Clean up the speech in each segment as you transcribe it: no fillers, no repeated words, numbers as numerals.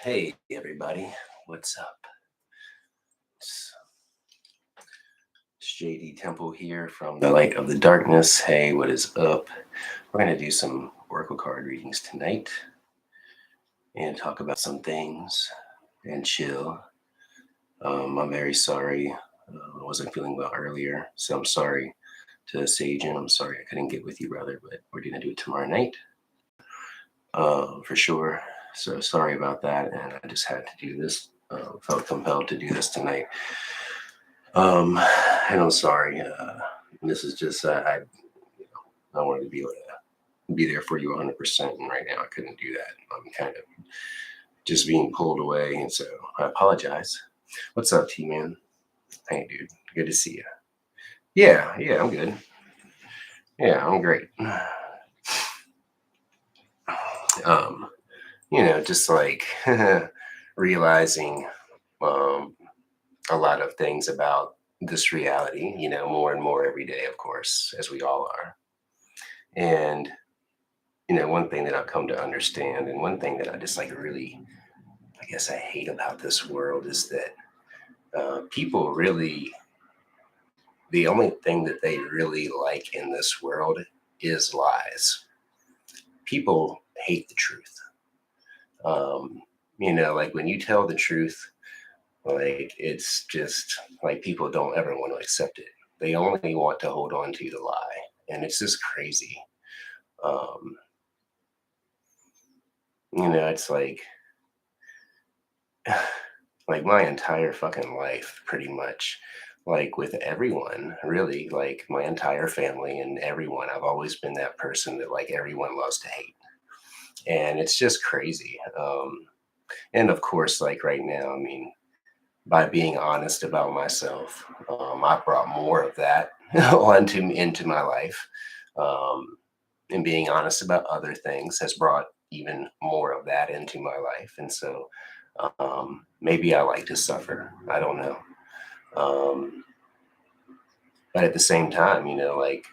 Hey, everybody. What's up? It's, it's JD Temple here from the Light of the Darkness. Hey, what is up? We're going to do some Oracle card readings tonight and talk about some things and chill. I'm very sorry. I wasn't feeling well earlier, so I'm sorry to Sage, and I'm sorry I couldn't get with you, brother, but we're going to do it tomorrow night for sure. So sorry about that, and I just had to do this. Felt compelled to do this tonight. And I'm sorry. This is just I wanted to be able to be there for you 100%, and right now I couldn't do that. I'm kind of just being pulled away, and so I apologize. What's up, T-Man? Hey, dude. Good to see you. Yeah, I'm good. Yeah, I'm great. Just like realizing a lot of things about this reality, more and more every day, of course, as we all are. And, one thing that I've come to understand, and one thing that I just like really, I guess I hate about this world is that people really, the only thing that they really like in this world is lies. People hate the truth. Like when you tell the truth, like it's just like people don't ever want to accept it. They only want to hold on to the lie. And it's just crazy. Um, it's like my entire fucking life, pretty much, like with everyone, really, like my entire family and everyone. I've always been that person that like everyone loves to hate. And it's just crazy. And of course, like right now, I mean, by being honest about myself, I brought more of that into my life. Um, and being honest about other things has brought even more of that into my life. And so maybe I like to suffer. I don't know. Um, but at the same time, like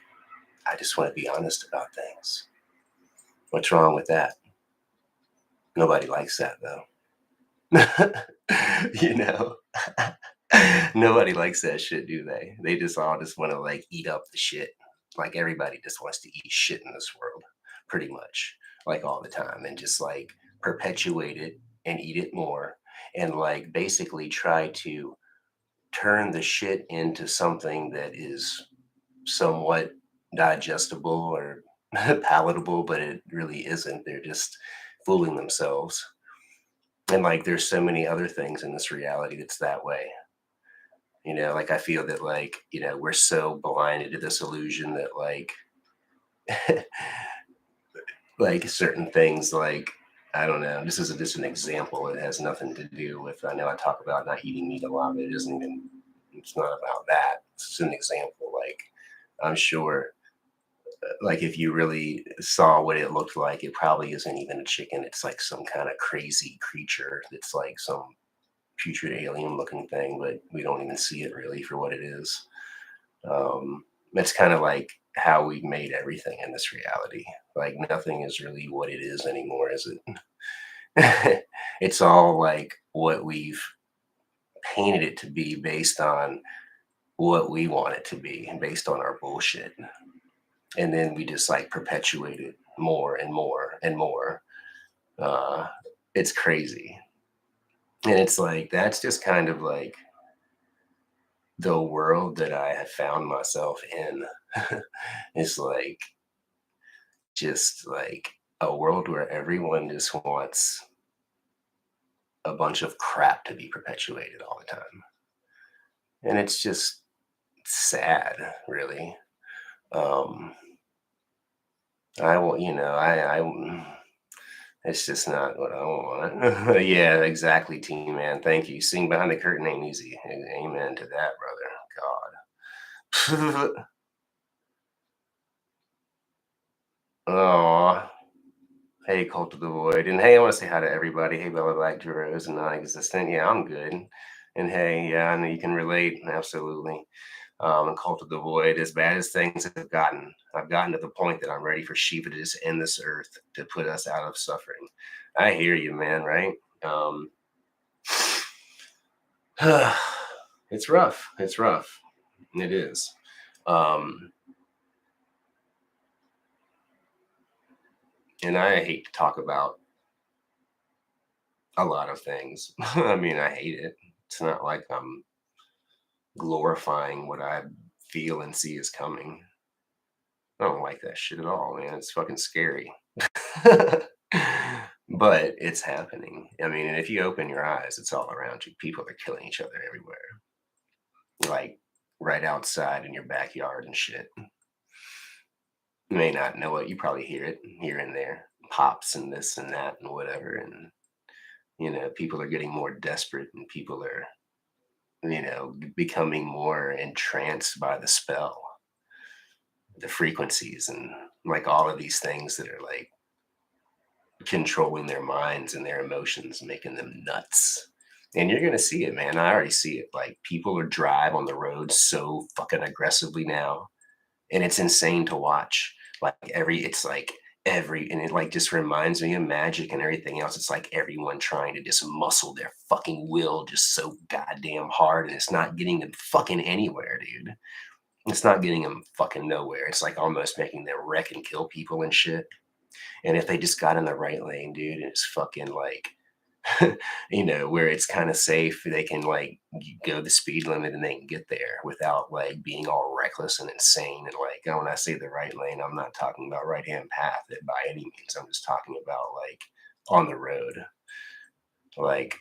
I just want to be honest about things. What's wrong with that? Nobody likes that though. you know, nobody likes that shit, do they? They just all just want to like eat up the shit. Like everybody just wants to eat shit in this world, pretty much, like all the time, and just like perpetuate it and eat it more, and like basically try to turn the shit into something that is somewhat digestible or palatable, but it really isn't. They're just fooling themselves. And like there's so many other things in this reality that's that way. Like I feel that like, we're so blinded to this illusion that like certain things like I don't know. This is just an example. It has nothing to do with. I know I talk about not eating meat a lot, but it isn't even. It's not about that. It's just an example. Like I'm sure, like if you really saw what it looked like, it probably isn't even a chicken. It's like some kind of crazy creature. It's like some putrid alien looking thing, but we don't even see it really for what it is. That's kind of like how we've made everything in this reality. Like nothing is really what it is anymore, is it? It's all like what we've painted it to be based on what we want it to be and based on our bullshit. And then we just like perpetuate it more and more and more. Uh, it's crazy. And it's like, that's just kind of like the world that I have found myself in. It's like just like a world where everyone just wants a bunch of crap to be perpetuated all the time. And it's just sad, really. Um, I will, it's just not what I want. Yeah, exactly, team man. Thank you. Seeing behind the curtain ain't easy. Amen to that, brother. God. Oh, hey, Cult of the Void. And hey, I want to say hi to everybody. Hey, Bella Black, Rose, and non existent. Yeah, I'm good. And hey, yeah, I know you can relate. Absolutely. And Cult of the Void, as bad as things have gotten, I've gotten to the point that I'm ready for Shiva to just end this earth to put us out of suffering. I hear you, man, right? Um, it's rough. It's rough. It is. Um, and I hate to talk about a lot of things. I mean, I hate it. It's not like I'm glorifying what I feel and see is coming. I don't like that shit at all, man. It's fucking scary. But it's happening. I mean, and if you open your eyes, it's all around you. People are killing each other everywhere, like right outside in your backyard and shit. You may not know it. You probably hear it here and there, pops and this and that and whatever. And, people are getting more desperate and people are, becoming more entranced by the spell, the frequencies, and like all of these things that are like controlling their minds and their emotions, making them nuts. And you're gonna see it, man. I already see it. Like people are drive on the road so fucking aggressively now, and it's insane to watch. It's like and it like just reminds me of magic and everything else. It's like everyone trying to just muscle their fucking will just so goddamn hard, and it's not getting them fucking anywhere, dude. It's not getting them fucking nowhere. It's like almost making them wreck and kill people and shit. And if they just got in the right lane, dude, and it's fucking like, where it's kind of safe, they can like go the speed limit and they can get there without like being all reckless and insane. And like, when I say the right lane, I'm not talking about right hand path by any means. I'm just talking about like on the road. Like,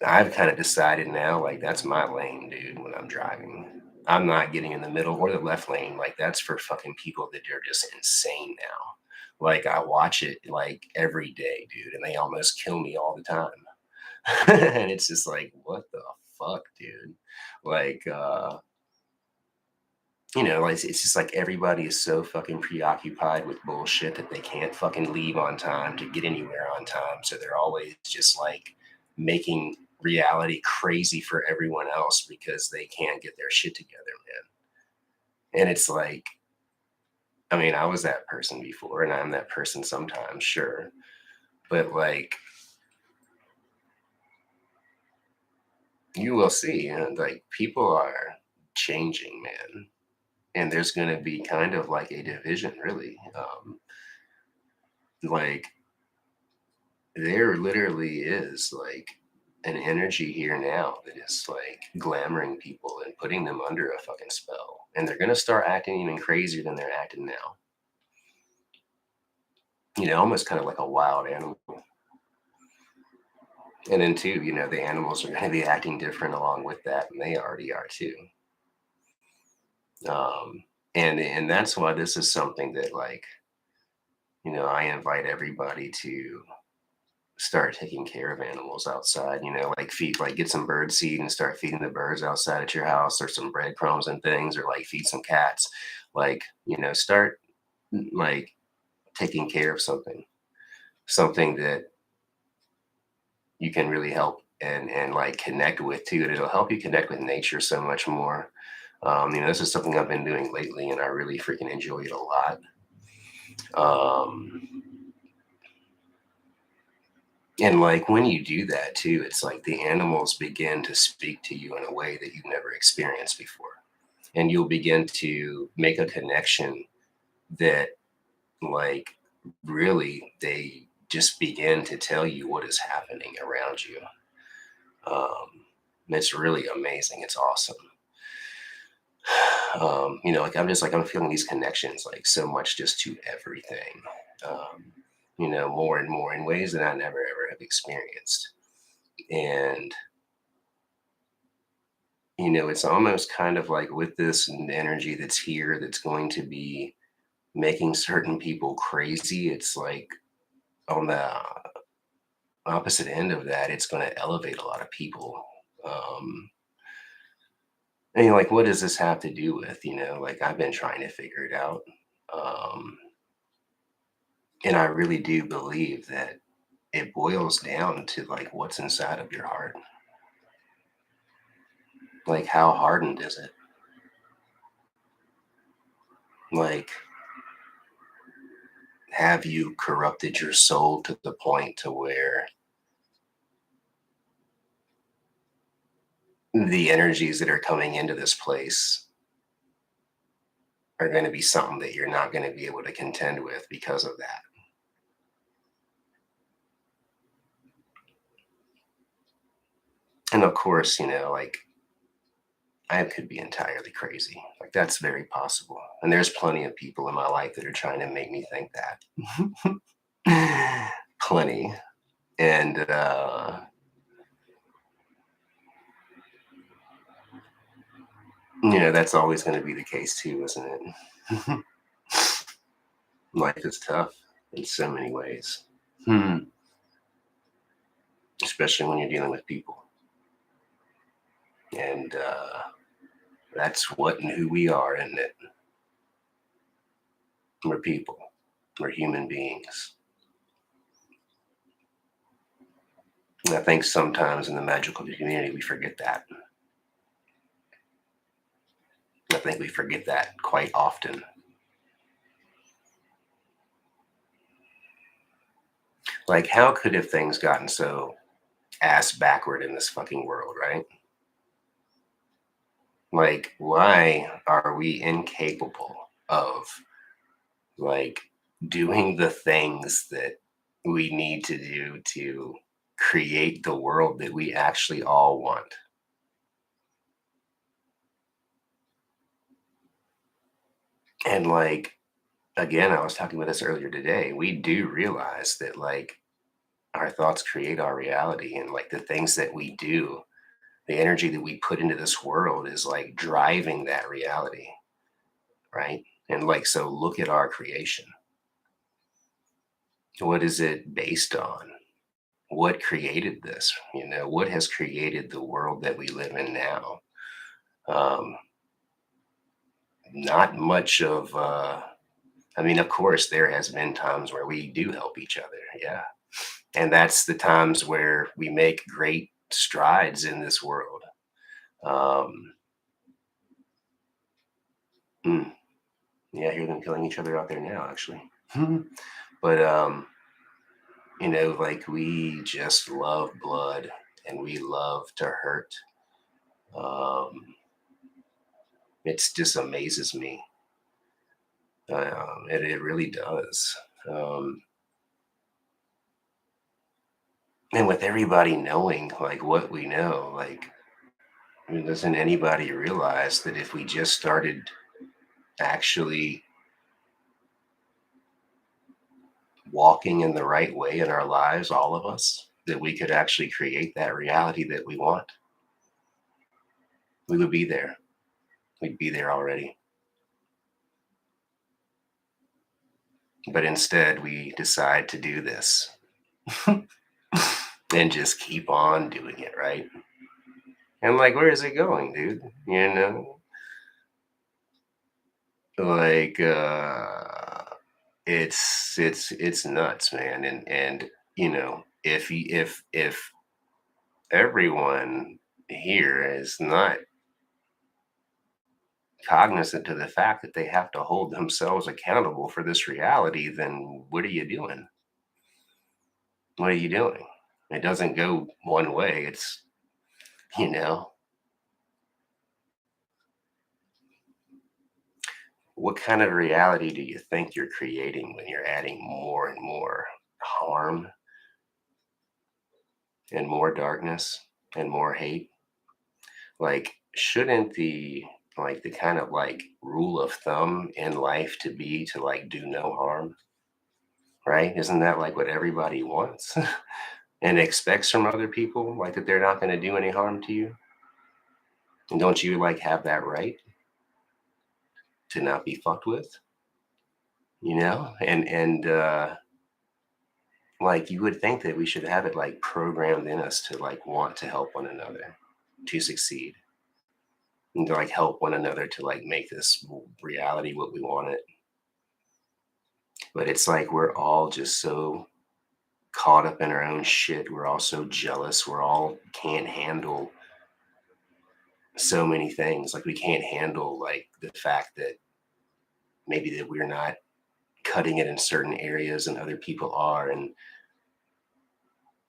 I've kind of decided now, like, that's my lane, dude, when I'm driving. I'm not getting in the middle or the left lane. Like, that's for fucking people that are just insane now. Like, I watch it like every day, dude, and they almost kill me all the time. And it's just like, what the fuck, dude? Like, like it's just like everybody is so fucking preoccupied with bullshit that they can't fucking leave on time to get anywhere on time. So they're always just like making reality crazy for everyone else because they can't get their shit together, man. And it's like, I mean, I was that person before and I'm that person sometimes, sure. But like, you will see, like people are changing, man. And there's going to be kind of like a division, really. Like, there literally is like an energy here now that is like glamoring people and putting them under a fucking spell. And they're gonna start acting even crazier than they're acting now. Almost kind of like a wild animal. And then too, the animals are gonna be acting different along with that, and they already are too. And that's why this is something that like, I invite everybody to start taking care of animals outside, like get some bird seed and start feeding the birds outside at your house, or some breadcrumbs and things, or like feed some cats. Like, start like taking care of something that you can really help and like connect with too. And it'll help you connect with nature so much more. This is something I've been doing lately and I really freaking enjoy it a lot. Um, And like when you do that too, it's like the animals begin to speak to you in a way that you've never experienced before. And you'll begin to make a connection that like really they just begin to tell you what is happening around you. It's really amazing. It's awesome. Like I'm feeling these connections like so much just to everything. More and more in ways that I never ever have experienced. And it's almost kind of like with this energy that's here that's going to be making certain people crazy. It's like on the opposite end of that, it's going to elevate a lot of people. Um, and you're like, what does this have to do with? Like I've been trying to figure it out. Um, and I really do believe that it boils down to like what's inside of your heart. Like how hardened is it? Like, have you corrupted your soul to the point to where the energies that are coming into this place are going to be something that you're not going to be able to contend with because of that? And of course, like I could be entirely crazy. Like that's very possible. And there's plenty of people in my life that are trying to make me think that. Plenty. And that's always going to be the case too, isn't it? Life is tough in so many ways. Hmm. Especially when you're dealing with people. And that's what and who we are, isn't it? We're people. We're human beings. And I think sometimes in the magical community we forget that. I think we forget that quite often. Like, how could have things gotten so ass backward in this fucking world, right? Like, why are we incapable of like doing the things that we need to do to create the world that we actually all want? And like, again, I was talking about this earlier today. We do realize that like our thoughts create our reality, and like the things that we do, the energy that we put into this world is like driving that reality, right? And like, so look at our creation. What is it based on? What created this? What has created the world that we live in now? Um, Not much of, I mean, of course, there has been times where we do help each other. Yeah. And that's the times where we make great strides in this world. Um, mm, yeah, I hear them killing each other out there now, actually. But like we just love blood and we love to hurt. Um, it just amazes me. It really does. Um, and with everybody knowing like what we know, like, I mean, doesn't anybody realize that if we just started actually walking in the right way in our lives, all of us, that we could actually create that reality that we want? We would be there. We'd be there already. But instead, we decide to do this and just keep on doing it, right? And like, where is it going, dude? Like, it's nuts, man. And if everyone here is not cognizant to the fact that they have to hold themselves accountable for this reality, then what are you doing? What are you doing? It doesn't go one way. It's, you know, what kind of reality do you think you're creating when you're adding more and more harm and more darkness and more hate? Like, shouldn't the kind of like rule of thumb in life to be to like do no harm, right? Isn't that like what everybody wants and expects from other people, like that they're not going to do any harm to you? And don't you like have that right to not be fucked with, and like you would think that we should have it like programmed in us to like want to help one another to succeed and to like help one another to like make this reality what we want it. But it's like we're all just so caught up in our own shit. We're all so jealous. We're all can't handle so many things. Like we can't handle like the fact that maybe that we're not cutting it in certain areas and other people are, and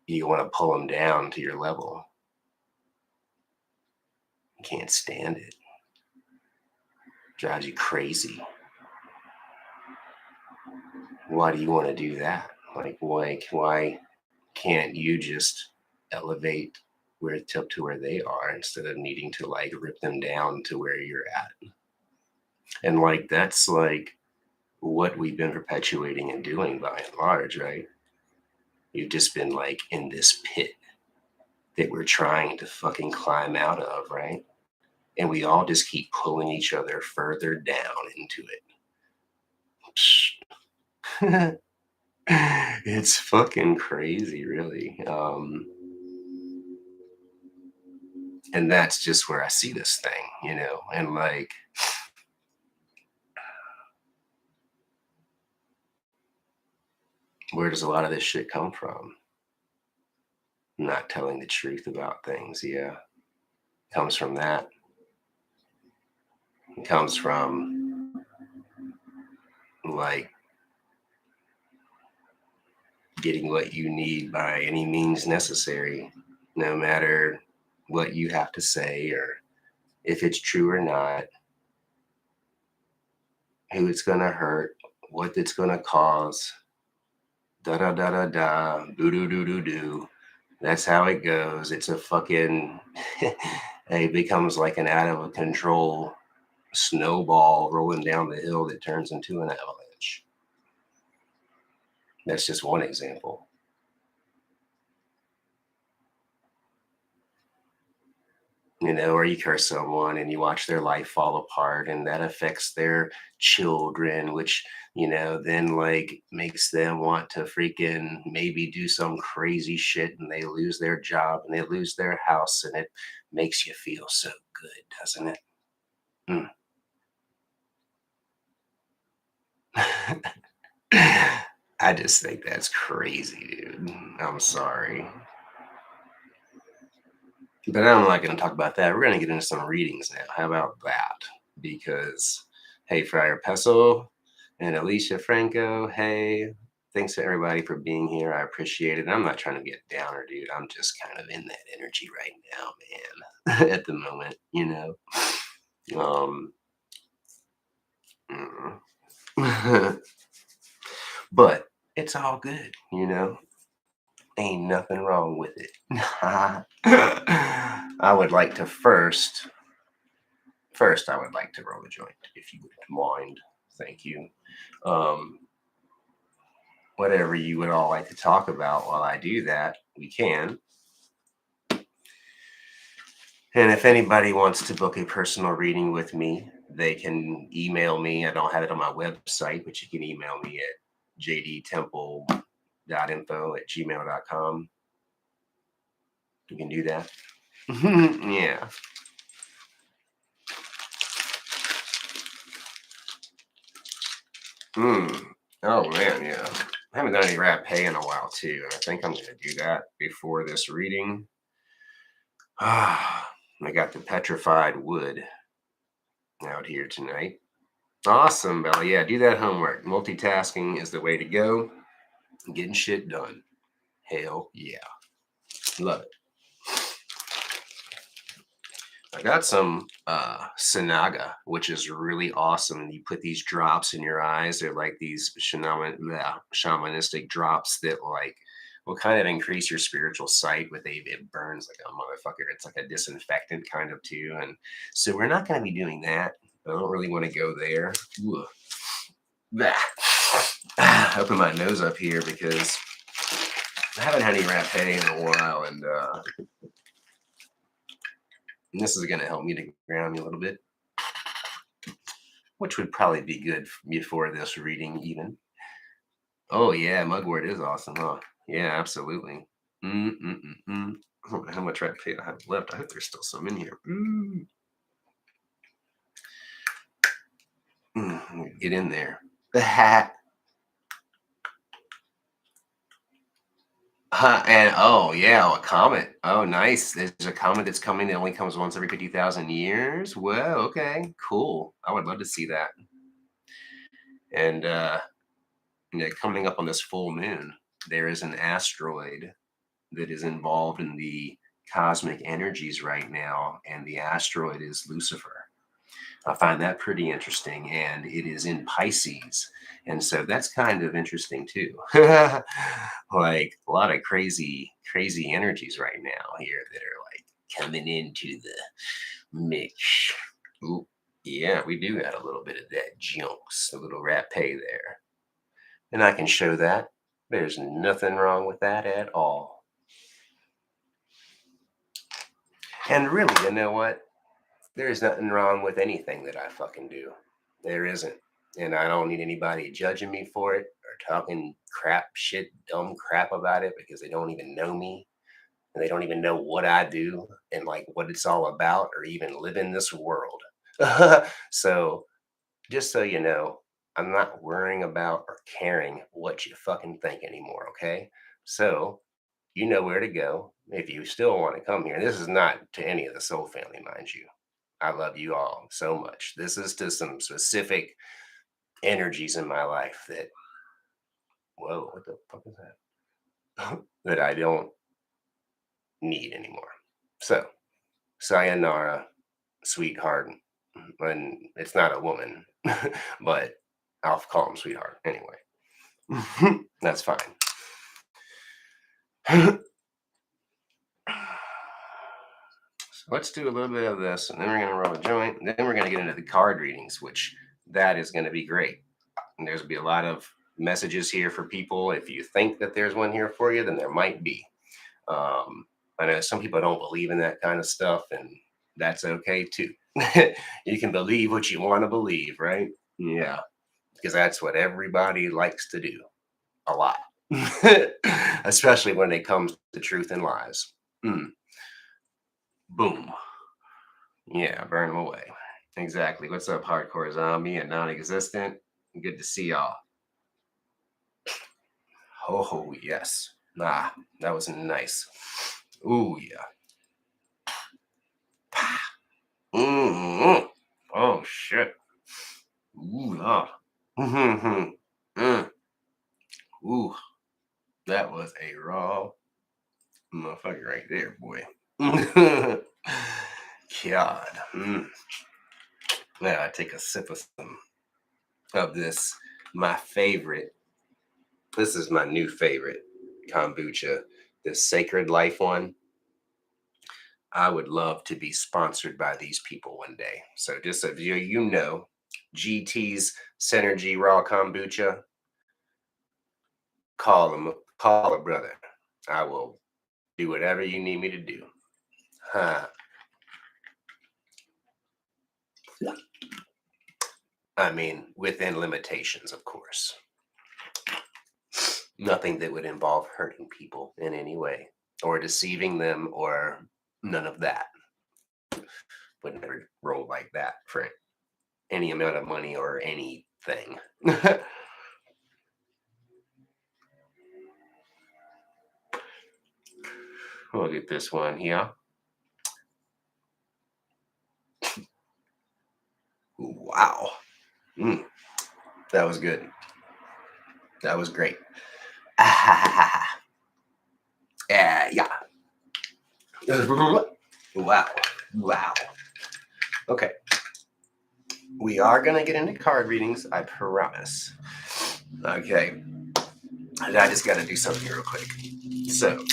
you want to pull them down to your level. You can't stand it. Drives you crazy. Why do you want to do that? Why can't you just elevate where it's up to where they are instead of needing to like rip them down to where you're at? And like that's like what we've been perpetuating and doing by and large, right? You've just been like in this pit that we're trying to fucking climb out of, right? And we all just keep pulling each other further down into it. It's fucking crazy, really. And that's just where I see this thing, and like, where does a lot of this shit come from? Not telling the truth about things, yeah. Comes from that. It comes from like getting what you need by any means necessary, no matter what you have to say or if it's true or not, who it's gonna hurt, what it's gonna cause, da da da da da, boo doo doo doo doo. That's how it goes. It's a fucking, it becomes like an out of control snowball rolling down the hill that turns into an avalanche. That's just one example. Or you curse someone and you watch their life fall apart, and that affects their children, which, then like makes them want to freaking maybe do some crazy shit, and they lose their job and they lose their house, and it makes you feel so good, doesn't it? Mm. I just think that's crazy, dude. I'm sorry. But I'm not going to talk about that. We're going to get into some readings now. How about that? Because, hey, Friar Peso and Alicia Franco, hey, thanks to everybody for being here. I appreciate it. I'm not trying to be a downer, dude. I'm just kind of in that energy right now, man, at the moment, Um, mm. But it's all good. Ain't nothing wrong with it. I would like to first I would like to roll a joint, if you wouldn't mind. Thank you. Um, whatever you would all like to talk about while I do that, we can. And if anybody wants to book a personal reading with me, they can email me. I don't have it on my website, but you can email me at jdtemple.info@gmail.com. You can do that. Yeah. Oh man, yeah. I haven't done any rap pay in a while too, and I think I'm gonna do that before this reading. I got the petrified wood out here tonight. Awesome, Bella. Yeah, do that homework. Multitasking is the way to go. Getting shit done. Hell yeah. Love it. I got some Sanaga, which is really awesome. You put these drops in your eyes. They're like these shamanistic drops that like will kind of increase your spiritual sight. With it burns like a motherfucker. It's like a disinfectant kind of too. And so we're not going to be doing that. I don't really want to go there. Open my nose up here because I haven't had any rapé in a while, and this is going to help me to ground me a little bit, which would probably be good before this reading even. Oh yeah, mugwort is awesome, huh? Yeah, absolutely. How much rapé I have left? I hope there's still some in here. Get in there. The hat. And oh yeah, a comet. Oh nice. There's a comet that's coming that only comes once every 50,000 years. Whoa, okay, cool. I would love to see that. And coming up on this full moon, there is an asteroid that is involved in the cosmic energies right now, and the asteroid is Lucifer. I find that pretty interesting, and it is in Pisces, and so that's kind of interesting too. Like a lot of crazy energies right now here that are like coming into the mix. Ooh, yeah, we do got a little bit of that junks, a little rapé there, and I can show that. There's nothing wrong with that at all. And really, you know what? There's nothing wrong with anything that I fucking do. There isn't. And I don't need anybody judging me for it or talking crap, shit, dumb crap about it because they don't even know me and they don't even know what I do and like what it's all about or even live in this world. So just so you know, I'm not worrying about or caring what you fucking think anymore, okay? So you know where to go if you still want to come here. This is not to any of the soul family, mind you. I love you all so much. This is to some specific energies in my life that, whoa, what the fuck is that? That I don't need anymore. So, sayonara, sweetheart. And it's not a woman, but I'll call him sweetheart anyway. That's fine. So let's do a little bit of this, and then we're going to roll a joint, and then we're going to get into the card readings, which that is going to be great. And there's going to be a lot of messages here for people. If you think that there's one here for you, then there might be. I know some people don't believe in that kind of stuff, and that's okay too. You can believe what you want to believe, right? Yeah, because that's what everybody likes to do a lot, especially when it comes to truth and lies. Mm, boom. Yeah, burn them away. Exactly. What's up, hardcore zombie and non-existent? Good to see y'all. Oh yes. Nah, that was nice. Ooh yeah. Mm-hmm. Oh shit. Ooh ah. Mm-hmm. Mm. Ooh, that was a raw motherfucker right there, boy. God. Mm. Now I take a sip of some of this. My favorite. This is my new favorite kombucha. This Sacred Life one. I would love to be sponsored by these people one day. So just so you know, GT's Synergy Raw Kombucha, call a brother. I will do whatever you need me to do. Huh. I mean, within limitations, of course. Nothing that would involve hurting people in any way or deceiving them or none of that. Would never roll like that for any amount of money or anything. We'll get this one here. Wow. Mm, that was good. That was great. Yeah. Wow. Wow. Okay. We are going to get into card readings, I promise. Okay. And I just got to do something real quick. So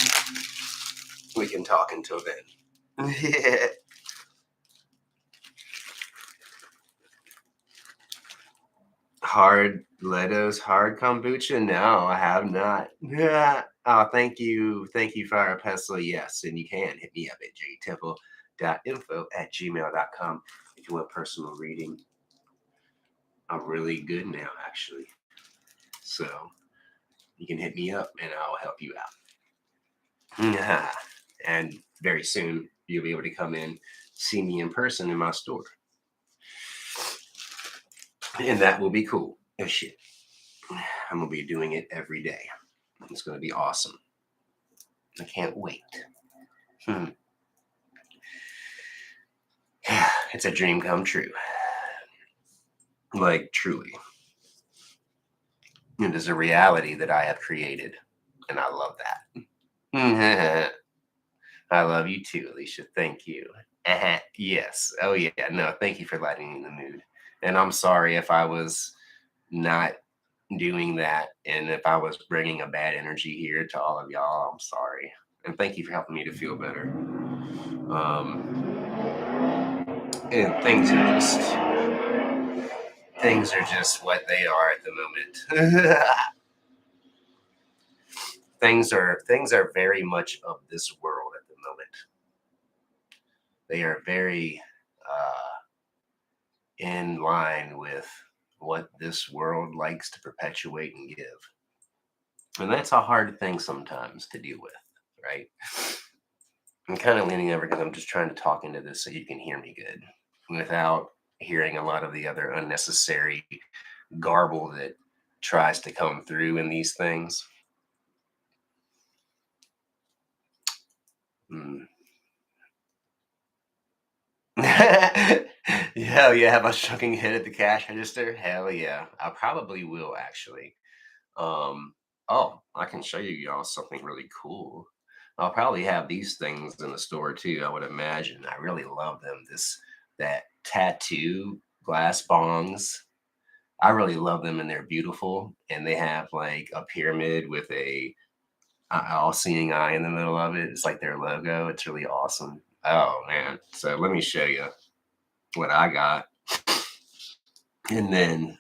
we can talk until then. Yeah. Hard Leto's hard kombucha? No, I have not. Yeah. Oh, thank you. Thank you, Fire Pestle. Yes, and you can hit me up at jtemple.info@gmail.com if you want personal reading. I'm really good now, actually. So you can hit me up and I'll help you out. And very soon you'll be able to come in, see me in person in my store. And that will be cool as shit. I'm going to be doing it every day. It's going to be awesome. I can't wait. It's a dream come true. Like, truly. It is a reality that I have created, and I love that. I love you too, Alicia. Thank you. Yes. Oh, yeah. No, thank you for letting me in the mood. And I'm sorry if I was not doing that and if I was bringing a bad energy here to all of y'all. I'm sorry. And thank you for helping me to feel better. And things are just what they are at the moment. Things are very much of this world at the moment. They are very in line with what this world likes to perpetuate and give. And that's a hard thing sometimes to deal with, right? I'm kind of leaning over because I'm just trying to talk into this so you can hear me good without hearing a lot of the other unnecessary garble that tries to come through in these things. Mm. Hell yeah, have a shocking hit at the cash register? Hell yeah. I probably will actually. Um, oh, I can show you y'all something really cool. I'll probably have these things in the store too, I would imagine. I really love them. That tattoo glass bongs. I really love them and they're beautiful. And they have like a pyramid with a all seeing eye in the middle of it. It's like their logo. It's really awesome. Oh man. So let me show you what I got. And then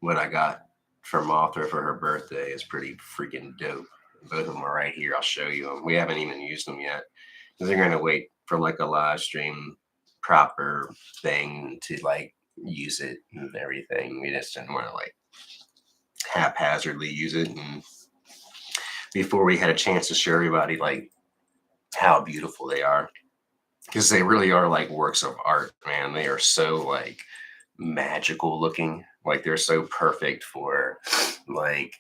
what I got from Mothra for her birthday is pretty freaking dope. Both of them are right here. I'll show you them. We haven't even used them yet because they're going to wait for like a live stream proper thing to like use it and everything. We just didn't want to like haphazardly use it. And before we had a chance to show everybody like how beautiful they are, because they really are like works of art, man. They are so like magical looking. Like they're so perfect for like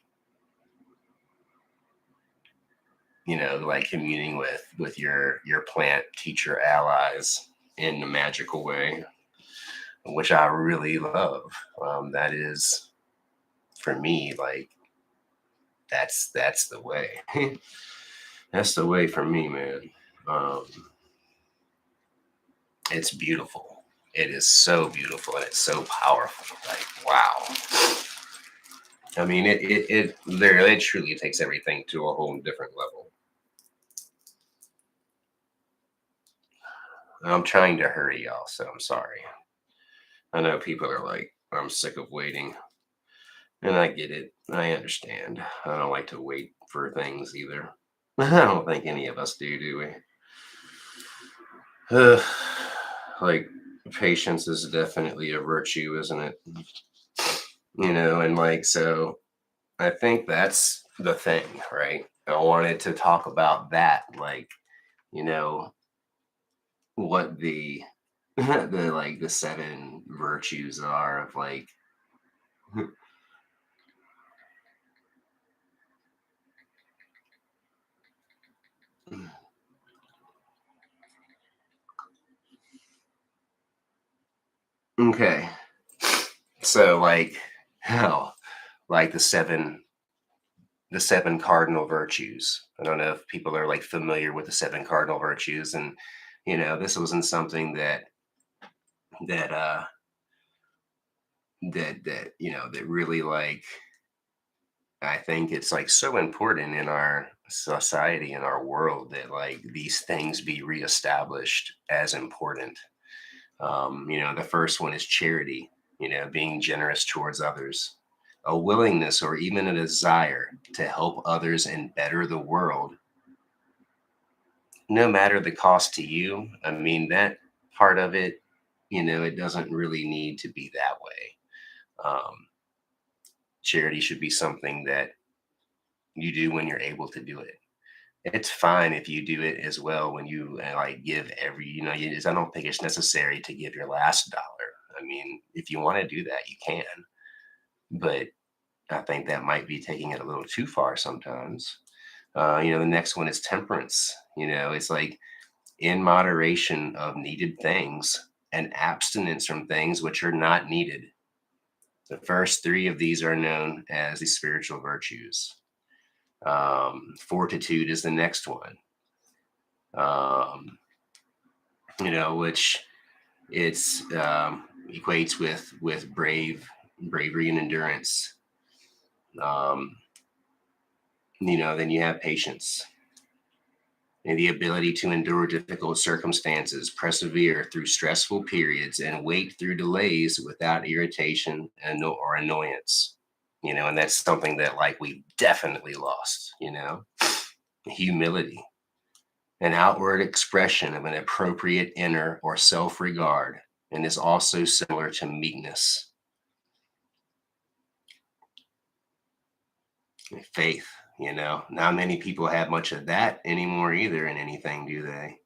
like communing with your plant teacher allies in a magical way, which I really love. That is for me like that's the way. That's the way for me, man. um it's beautiful. It is so beautiful and it's so powerful. Like wow. I mean, it literally truly takes everything to a whole different level. I'm trying to hurry y'all, so I'm sorry. I know people are like, I'm sick of waiting. And I get it. I understand. I don't like to wait for things either. I don't think any of us do we? Like, patience is definitely a virtue, isn't it? And like, so I think that's the thing, right? I wanted to talk about that, like, you know, what the the seven virtues are of like okay. So like how like the seven cardinal virtues. I don't know if people are like familiar with the seven cardinal virtues, and this wasn't something that uh that really like I think it's like so important in our society in our world that like these things be reestablished as important. The first one is charity, being generous towards others, a willingness or even a desire to help others and better the world, no matter the cost to you. I mean, that part of it, it doesn't really need to be that way. Um, Charity should be something that you do when you're able to do it. It's fine if you do it as well when you like give I don't think it's necessary to give your last dollar. I mean, if you want to do that, you can, but I think that might be taking it a little too far sometimes. The next one is temperance. It's like in moderation of needed things and abstinence from things which are not needed. The first three of these are known as the spiritual virtues. Fortitude is the next one. Which it's equates with bravery and endurance. Then you have patience and the ability to endure difficult circumstances, persevere through stressful periods, and wait through delays without irritation or annoyance. And that's something that like we definitely lost. Humility, an outward expression of an appropriate inner or self-regard, and is also similar to meekness. Faith, not many people have much of that anymore either in anything, do they?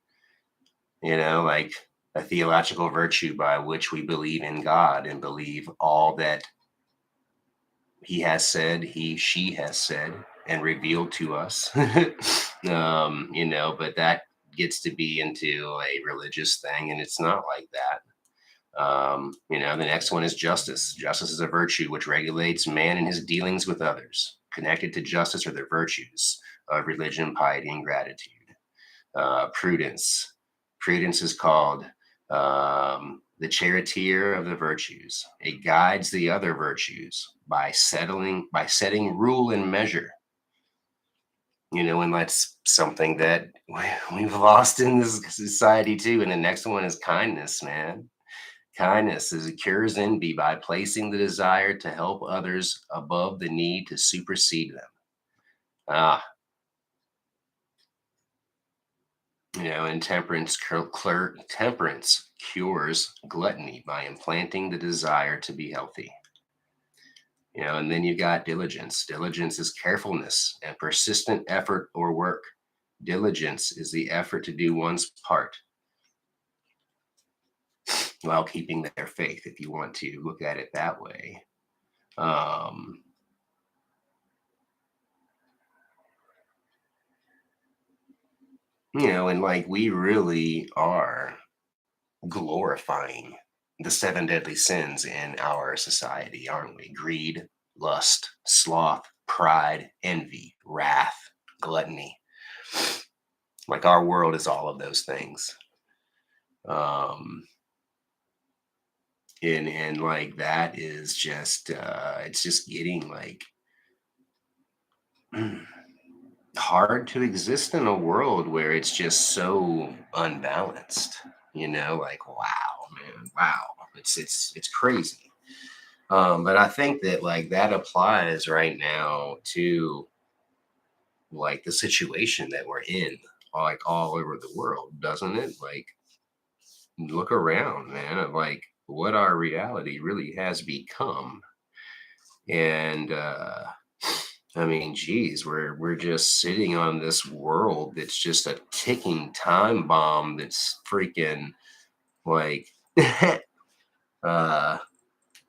Like a theological virtue by which we believe in God and believe all that he has said, she has said and revealed to us. But that gets to be into a religious thing, and it's not like that. The next one is justice. Justice is a virtue which regulates man in his dealings with others. Connected to justice are the virtues of religion, piety, and gratitude. Prudence. Prudence is called the charioteer of the virtues. It guides the other virtues by setting rule and measure. And that's something that we've lost in this society too. And the next one is kindness, man. Kindness cures envy by placing the desire to help others above the need to supersede them. And temperance cures gluttony by implanting the desire to be healthy. And then you've got diligence. Diligence is carefulness and persistent effort or work. Diligence is the effort to do one's part while keeping their faith, if you want to look at it that way. And like we really are glorifying the seven deadly sins in our society, aren't we? Greed, lust, sloth, pride, envy, wrath, gluttony. Like our world is all of those things. And like that is just it's just getting like hard to exist in a world where it's just so unbalanced. Like wow, man, wow, it's crazy. But I think that like that applies right now to like the situation that we're in, like all over the world, doesn't it? Like look around, man, of like what our reality really has become. And I mean, geez, we're just sitting on this world that's just a ticking time bomb that's freaking like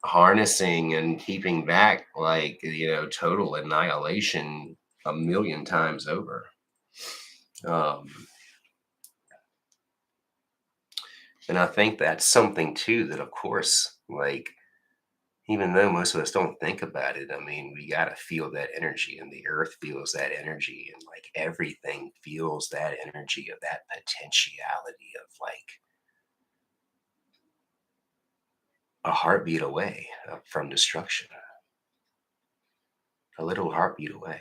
harnessing and keeping back like total annihilation a million times over. And I think that's something too that, of course, like even though most of us don't think about it, I mean, we got to feel that energy, and the earth feels that energy, and like everything feels that energy of that potentiality of like a heartbeat away from destruction, a little heartbeat away.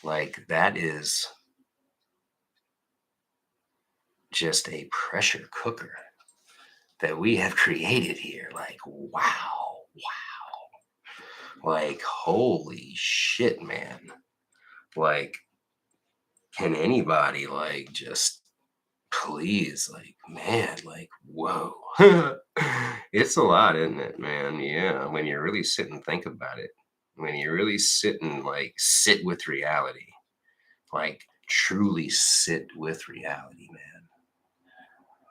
Like that is just a pressure cooker that we have created here. Like, wow. Like, holy shit, man. Like, can anybody like just please, like, man, like, whoa. It's a lot, isn't it, man? Yeah, when you really sit and think about it, when you really sit and like sit with reality, like truly sit with reality, man.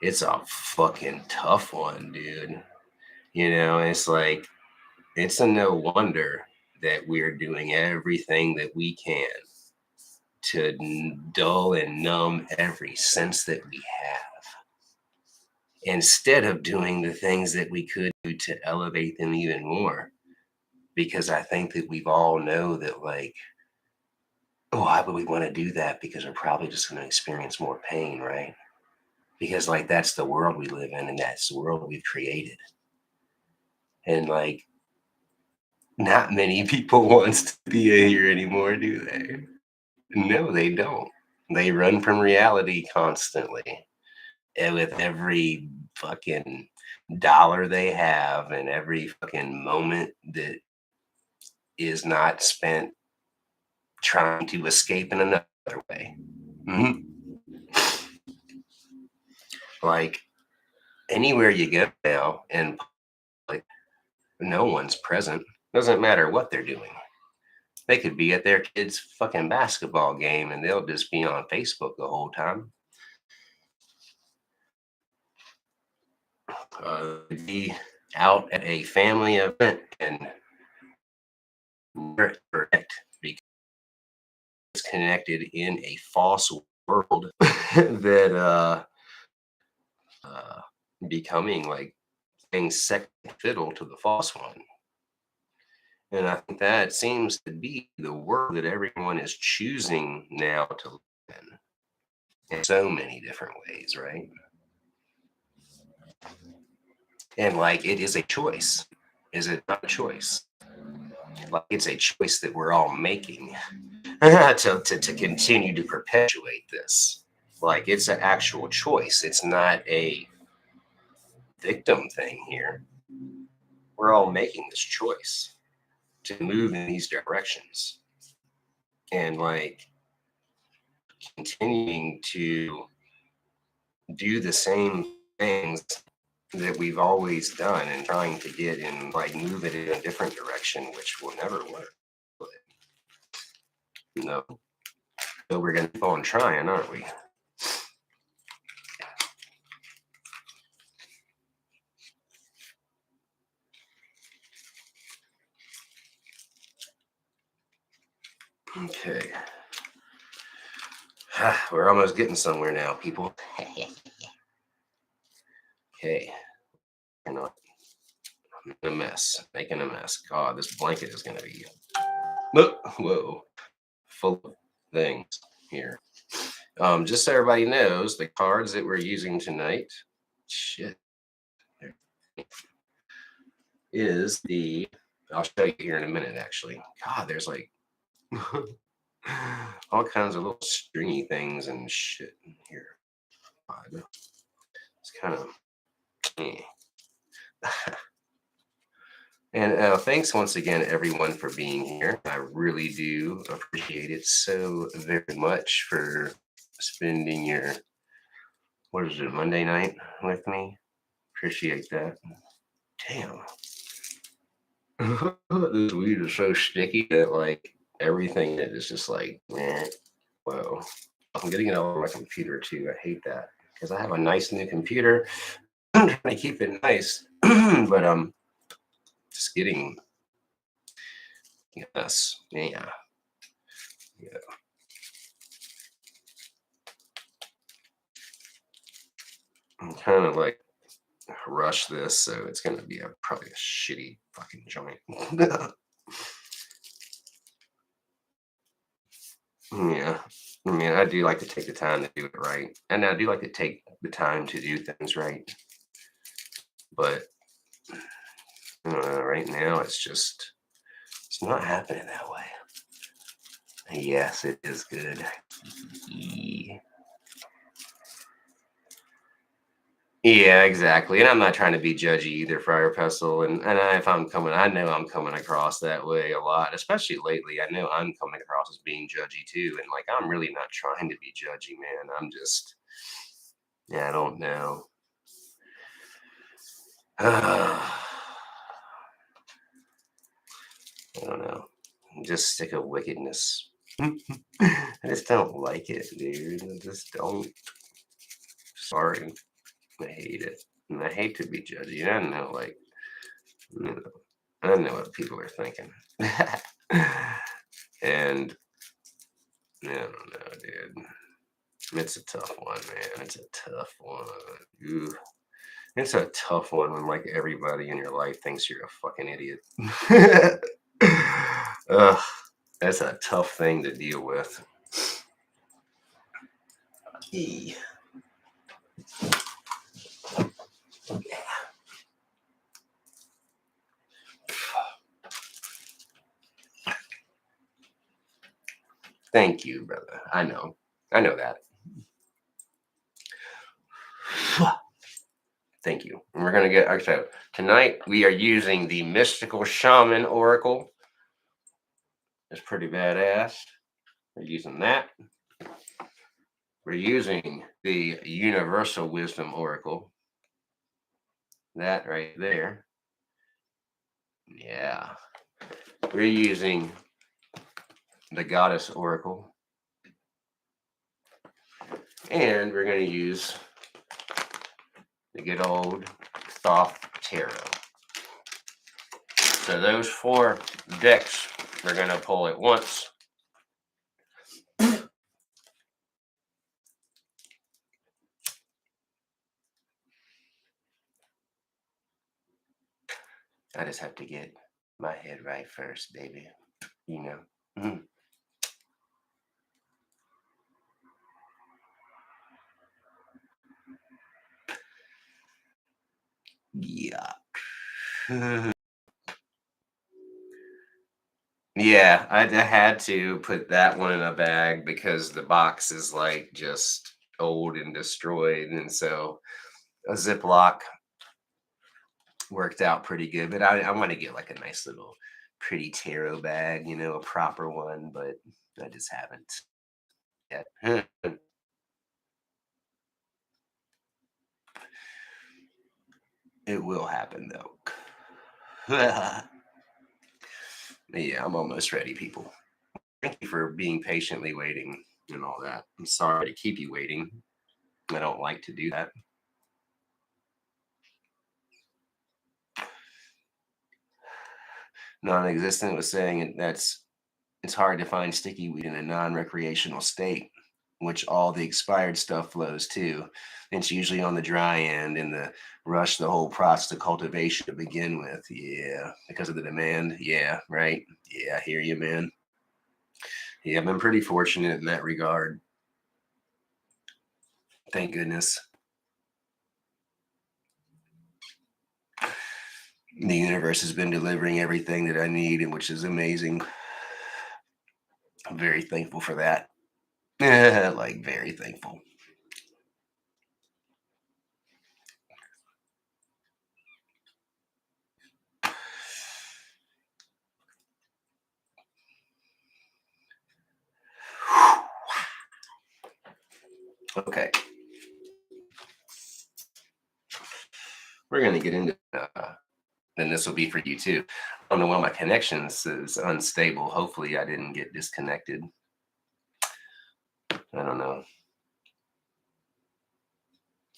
It's a fucking tough one, dude. It's like, it's a no wonder that we're doing everything that we can to dull and numb every sense that we have. instead of doing the things that we could do to elevate them even more. Because I think that we've all know that, like, why would we want to do that? Because we're probably just going to experience more pain, right? Because, like, that's the world we live in, and that's the world we've created. And, like, not many people wants to be here anymore, do they? No, they don't. They run from reality constantly. And with every fucking dollar they have and every fucking moment that is not spent trying to escape in another way. Mhm. Like, anywhere you go now in public, no one's present. Doesn't matter what they're doing. They could be at their kid's fucking basketball game and they'll just be on Facebook the whole time. Be out at a family event and correct because it's connected in a false world that uh becoming like things second fiddle to the false one. And I think that seems to be the world that everyone is choosing now to live in so many different ways, right? And like it is a choice. Is it not a choice? Like it's a choice that we're all making to continue to perpetuate this. Like it's an actual choice. It's not a victim thing here. We're all making this choice to move in these directions. And like continuing to do the same things that we've always done and trying to get in like move it in a different direction, which will never work. But no. So we're gonna keep on trying, aren't we? Okay. We're almost getting somewhere now, people. Okay. You know, I'm in a mess. Making a mess. God, this blanket is gonna be whoa, full of things here. Just so everybody knows, the cards that we're using tonight, shit, is the. I'll show you here in a minute. Actually, God, there's like all kinds of little stringy things and shit in here. God, it's kind of. And thanks once again, everyone, for being here. I really do appreciate it so very much for spending your, what is it, Monday night with me. Appreciate that. Damn. This weed is so sticky that, like, everything in it is just like, meh. Whoa. I'm getting it all over my computer, too. I hate that because I have a nice new computer. I'm trying to keep it nice, but just getting, yes, yeah. Yeah. I'm kind of like rush this, so it's gonna be probably a shitty fucking joint. Yeah, I mean, I do like to take the time to do it right, and I do like to take the time to do things right. But right now, it's not happening that way. Yes, it is good. Yeah. Yeah, exactly. And I'm not trying to be judgy either, Friar Pestle. And if I'm coming, I know I'm coming across that way a lot, especially lately. I know I'm coming across as being judgy too. And like, I'm really not trying to be judgy, man. I'm just, yeah, I don't know. I don't know. I'm just sick of wickedness. I just don't like it, dude. I just don't. Sorry. I hate it. And I hate to be judgy. I don't know, like, you know, I don't know what people are thinking. And I don't know, dude. It's a tough one, man. It's a tough one. Ooh. It's a tough one when like everybody in your life thinks you're a fucking idiot. Ugh, that's a tough thing to deal with. E. Thank you, brother. I know that. Thank you. And we're gonna get so tonight we are using the Mystical Shaman Oracle. It's pretty badass. We're using that. We're using the Universal Wisdom Oracle. That right there. Yeah. We're using the Goddess Oracle. And we're going to use the good old Thoth Tarot. So those 4 decks we're going to pull at once. I just have to get my head right first, baby. You know. Mm-hmm. Yeah. Yeah, I had to put that one in a bag because the box is like just old and destroyed. And so a Ziploc worked out pretty good. But I want to get like a nice little pretty tarot bag, you know, a proper one, but I just haven't yet. It will happen though. Yeah, I'm almost ready, people. Thank you for being patiently waiting and all that. I'm sorry to keep you waiting. I don't like to do that. Non-existent was saying it's hard to find sticky weed in a non-recreational state, which all the expired stuff flows to. It's usually on the dry end in the rush, the whole process of cultivation to begin with. Yeah, because of the demand. Yeah, right. Yeah, I hear you, man. Yeah, I've been pretty fortunate in that regard. Thank goodness. The universe has been delivering everything that I need, and which is amazing. I'm very thankful for that. Like very thankful. Okay. We're going to get into and this will be for you too. I don't know why my connections is unstable. Hopefully I didn't get disconnected. I don't know.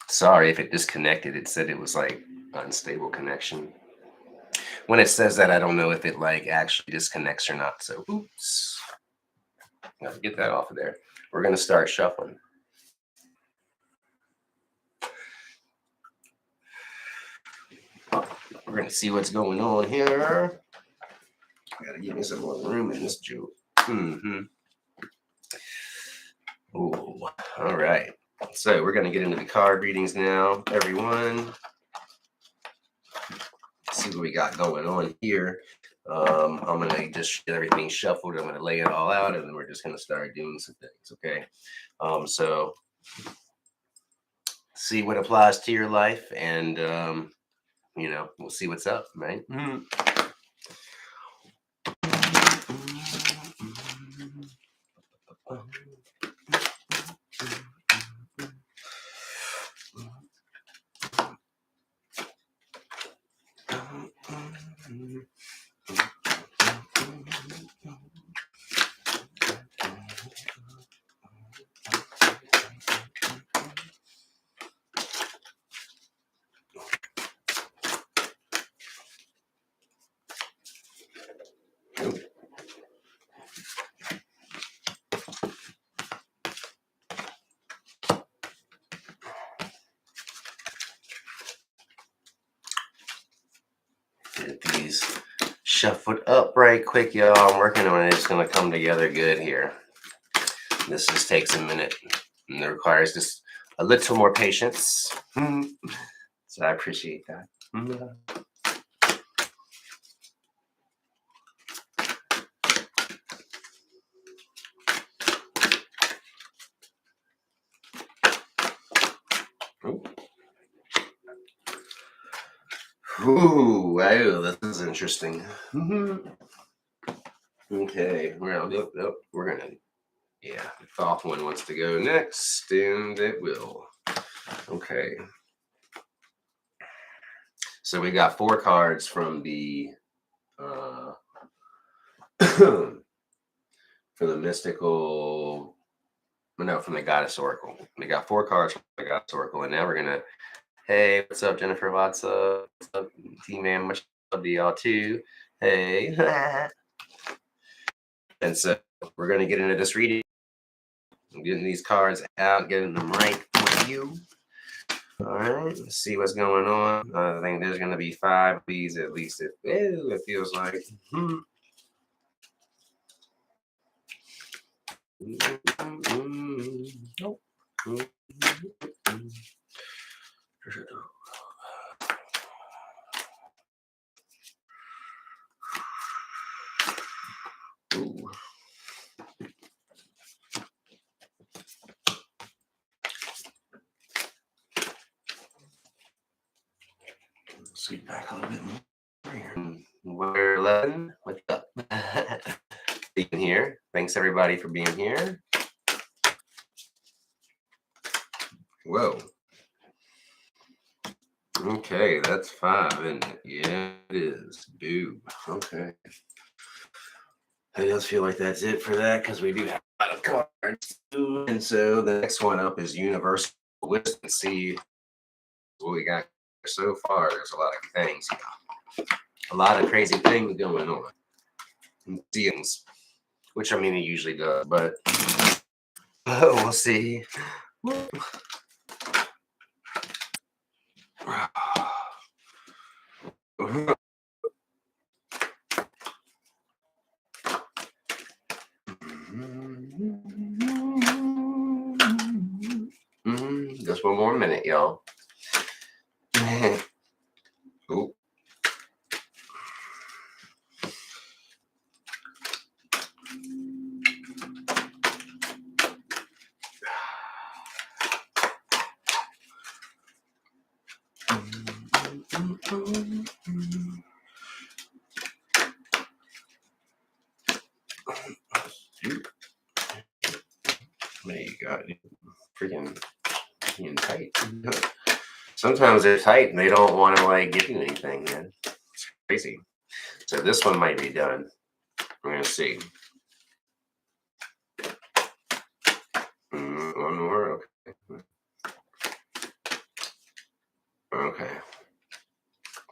Sorry if it disconnected. It said it was like unstable connection. When it says that, I don't know if it like actually disconnects or not. So oops. Gotta get that off of there. We're going to start shuffling. We're going to see what's going on here. I got to give me some more room in this jewel. Mm-hmm. Ooh, all right. So we're going to get into the card readings now, everyone. See what we got going on here. I'm going to just get everything shuffled. I'm going to lay it all out, and then we're just going to start doing some things, okay? So see what applies to your life, and, you know, we'll see what's up, right? Mm-hmm. shuffle it up right quick, y'all. I'm working on it. It's going to come together good here. This just takes a minute and it requires just a little more patience. So I appreciate that. Ooh, wow, this is interesting. Okay, well, nope, we're gonna, yeah, the Thoth one wants to go next, and it will. Okay. So we got 4 cards from the, for the mystical, no, from the Goddess Oracle. We got 4 cards from the Goddess Oracle, and now we're gonna, hey, what's up, Jennifer? What's up? What's up, T-Man? Much love to y'all too. Hey. And so we're going to get into this reading. I'm getting these cards out, getting them right for you. All right, let's see what's going on. I think there's going to be 5 of these at least. It feels like. Nope. Ooh. Sweep back a little bit more. We're 11. What's up? Being here. Thanks everybody for being here. Whoa. Okay, that's 5, isn't it? Yeah, it is. Boo. Okay. I just feel like that's it for that because we do have a lot of cards. And so the next one up is Universal Wisdom. Let's see what we got so far. There's a lot of things. A lot of crazy things going on. Deals, which I mean, it usually does, but we'll see. Just one more minute, y'all. Ooh. Man, you got freaking being tight. Sometimes they're tight and they don't want to like give you anything, man. It's crazy. So this one might be done. We're gonna see. One more. Okay. Okay.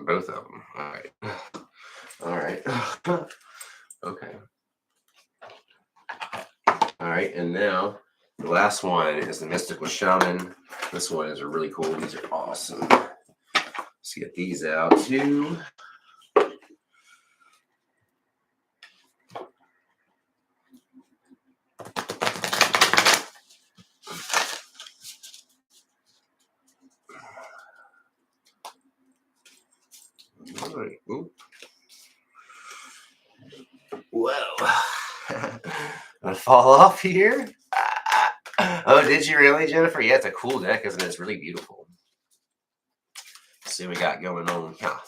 Both of them. All right. All right. Okay. All right. And now the last one is the Mystical Shaman. This one is really cool. These are awesome. Let's get these out too. All right. Oop. Whoa. I fall off here. Oh, did you really, Jennifer? Yeah, it's a cool deck, isn't it? It's really beautiful. Let's see what we got going on. Yeah.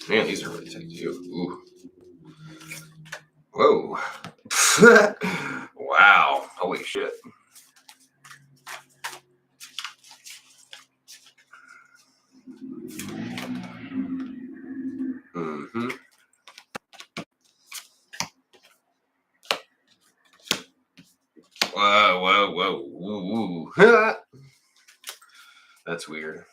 Man, these are really tight too. Ooh. Whoa. Wow. Holy shit. Mm-hmm. Whoa, whoa, whoa. Woo, woo. That's weird.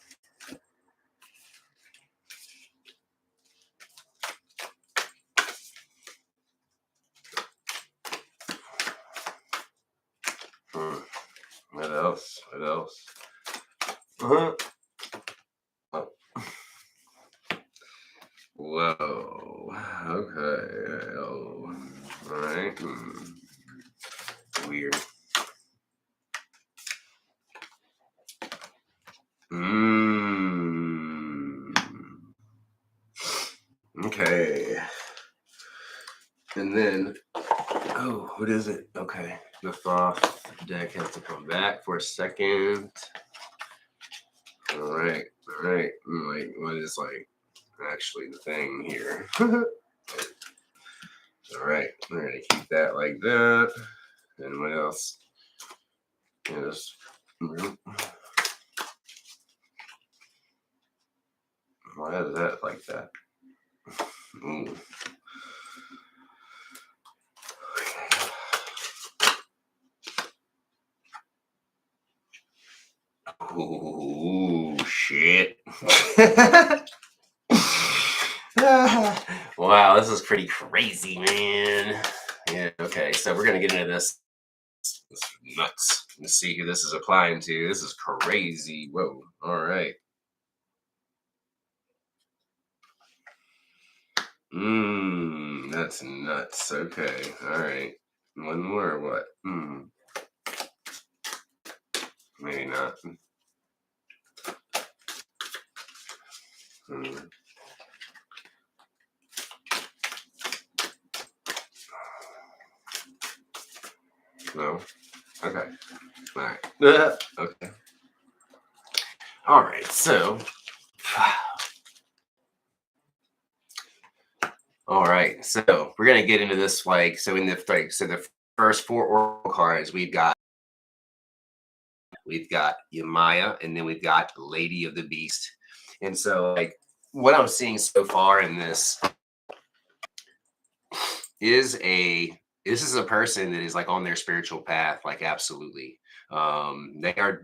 What else? What else? Uh-huh. Oh. Whoa. Okay. Oh. All right. Weird. Okay. And then, oh, what is it? Okay. The Thoth deck has to come back for a second. All right. All right. Like, what is like actually the thing here? All right. We're going to keep that like that. And what else? Yes. Why is that like that? Ooh. Ooh, shit. Wow, this is pretty crazy, man. Yeah, okay, so we're gonna get into this. This is nuts. Let's see who this is applying to. This is crazy. Whoa. All right. That's nuts. Okay. All right. One more or what? Maybe not. No. Okay. All right. Okay. All right. So. All right. So we're gonna get into this like so in the like so the first four oracle cards we've got Yamaya, and then we've got Lady of the Beast. And so like what I'm seeing so far in this is this is a person that is like on their spiritual path, like absolutely. They are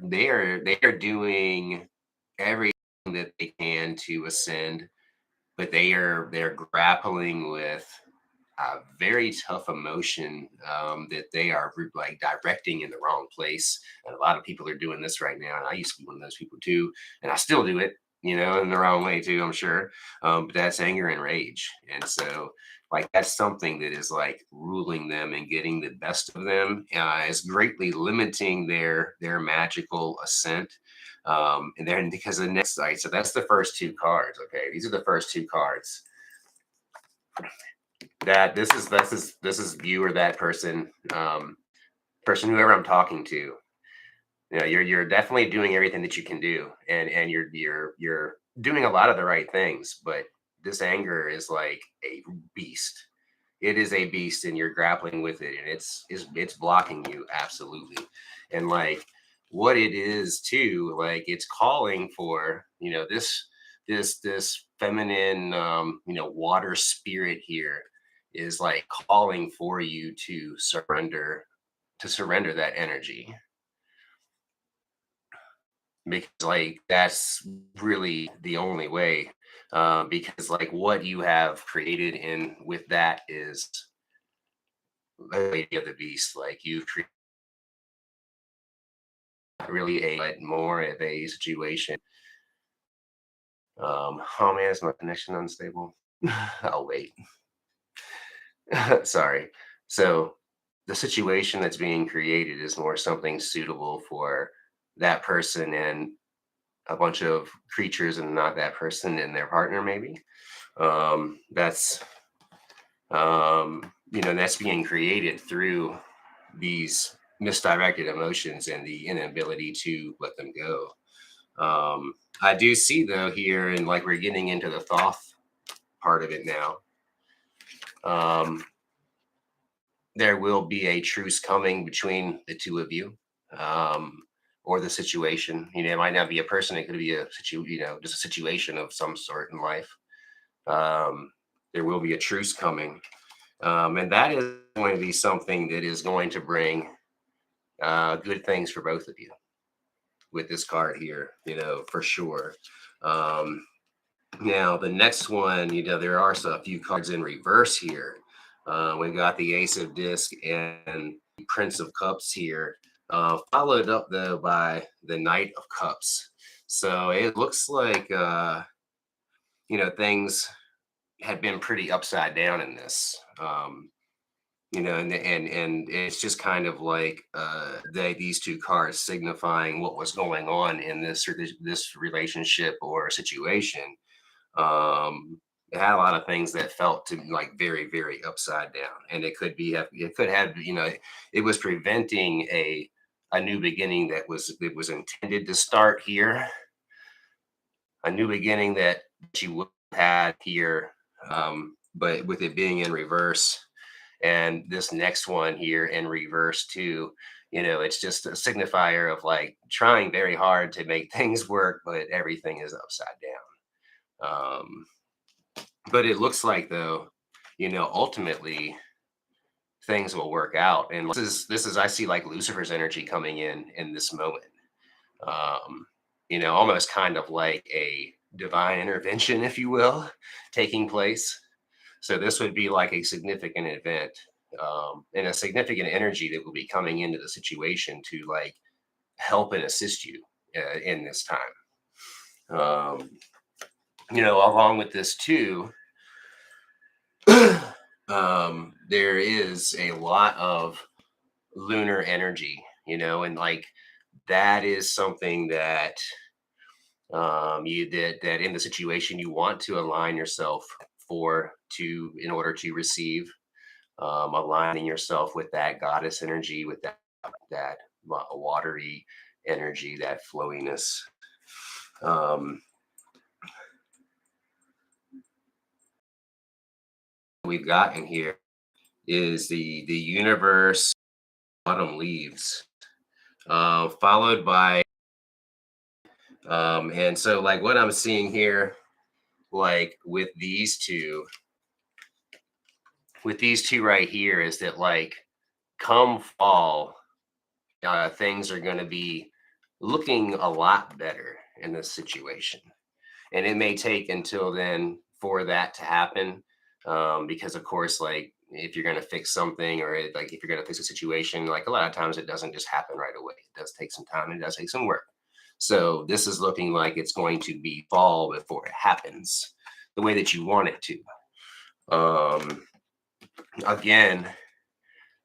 doing everything that they can to ascend, but they're grappling with a very tough emotion that they are like directing in the wrong place. And a lot of people are doing this right now. And I used to be one of those people too. And I still do it, in the wrong way too, I'm sure. But that's anger and rage. And so, like, that's something that is like ruling them and getting the best of them is greatly limiting their magical ascent. And then because the next, right, so that's the first two cards. Okay. These are the first two cards that this is you or that person, whoever I'm talking to. You're definitely doing everything that you can do, and you're doing a lot of the right things, but this anger is like a beast. It is a beast, and you're grappling with it, and it's blocking you absolutely. And like what it is too, like it's calling for this feminine water spirit here is like calling for you to surrender that energy, because like that's really the only way, because like what you have created in with that is Lady of the Beast. Like you've created really a more of a situation. Oh man, is my connection unstable? I'll wait. Sorry. So the situation that's being created is more something suitable for that person and a bunch of creatures, and not that person and their partner maybe. That's that's being created through these misdirected emotions and the inability to let them go. I do see though here, and like we're getting into the Thoth part of it now. There will be a truce coming between the two of you, or the situation. It might not be a person; it could be just a situation of some sort in life. There will be a truce coming, and that is going to be something that is going to bring good things for both of you. With this card here, for sure. Now the next one, there are a few cards in reverse here. We've got the Ace of Disc and Prince of Cups here. Followed up though by the Knight of Cups. So it looks like things had been pretty upside down in this. And it's just kind of like these two cards signifying what was going on in this relationship or situation. um it had a lot of things that felt to me like very, very upside down, and it could have, it was preventing a new beginning that was intended to start here, a new beginning that she would have had here, but with it being in reverse, and this next one here in reverse too. It's just a signifier of like trying very hard to make things work, but everything is upside down. But it looks like though, ultimately things will work out. And this is I see like Lucifer's energy coming in this moment. Um, almost kind of like a divine intervention, if you will, taking place. So this would be like a significant event, and a significant energy that will be coming into the situation to like help and assist you in this time. Along with this too, there is a lot of lunar energy, and like that is something that that in the situation you want to align yourself for to in order to receive, aligning yourself with that goddess energy, with that watery energy, that flowiness. um, we've got in here is the universe autumn leaves, followed by and so like what I'm seeing here, like with these two right here, is that like come fall, things are going to be looking a lot better in this situation. And it may take until then for that to happen, because of course, like if you're going to fix something, or like if you're going to fix a situation, like a lot of times it doesn't just happen right away. It does take some time, and it does take some work. So this is looking like it's going to be fall before it happens the way that you want it to. Again,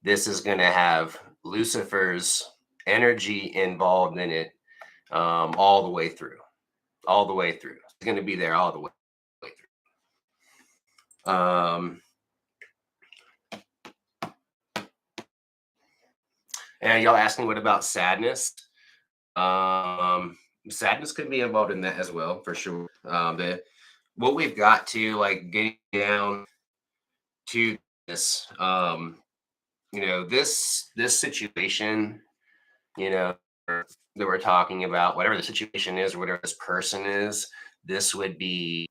this is going to have Lucifer's energy involved in it, all the way through, all the way through. It's going to be there all the way through. And y'all asking what about sadness? Sadness could be involved in that as well, for sure. What we've got to like getting down to this, this situation, you know, that we're talking about, whatever the situation is, or whatever this person is, this would be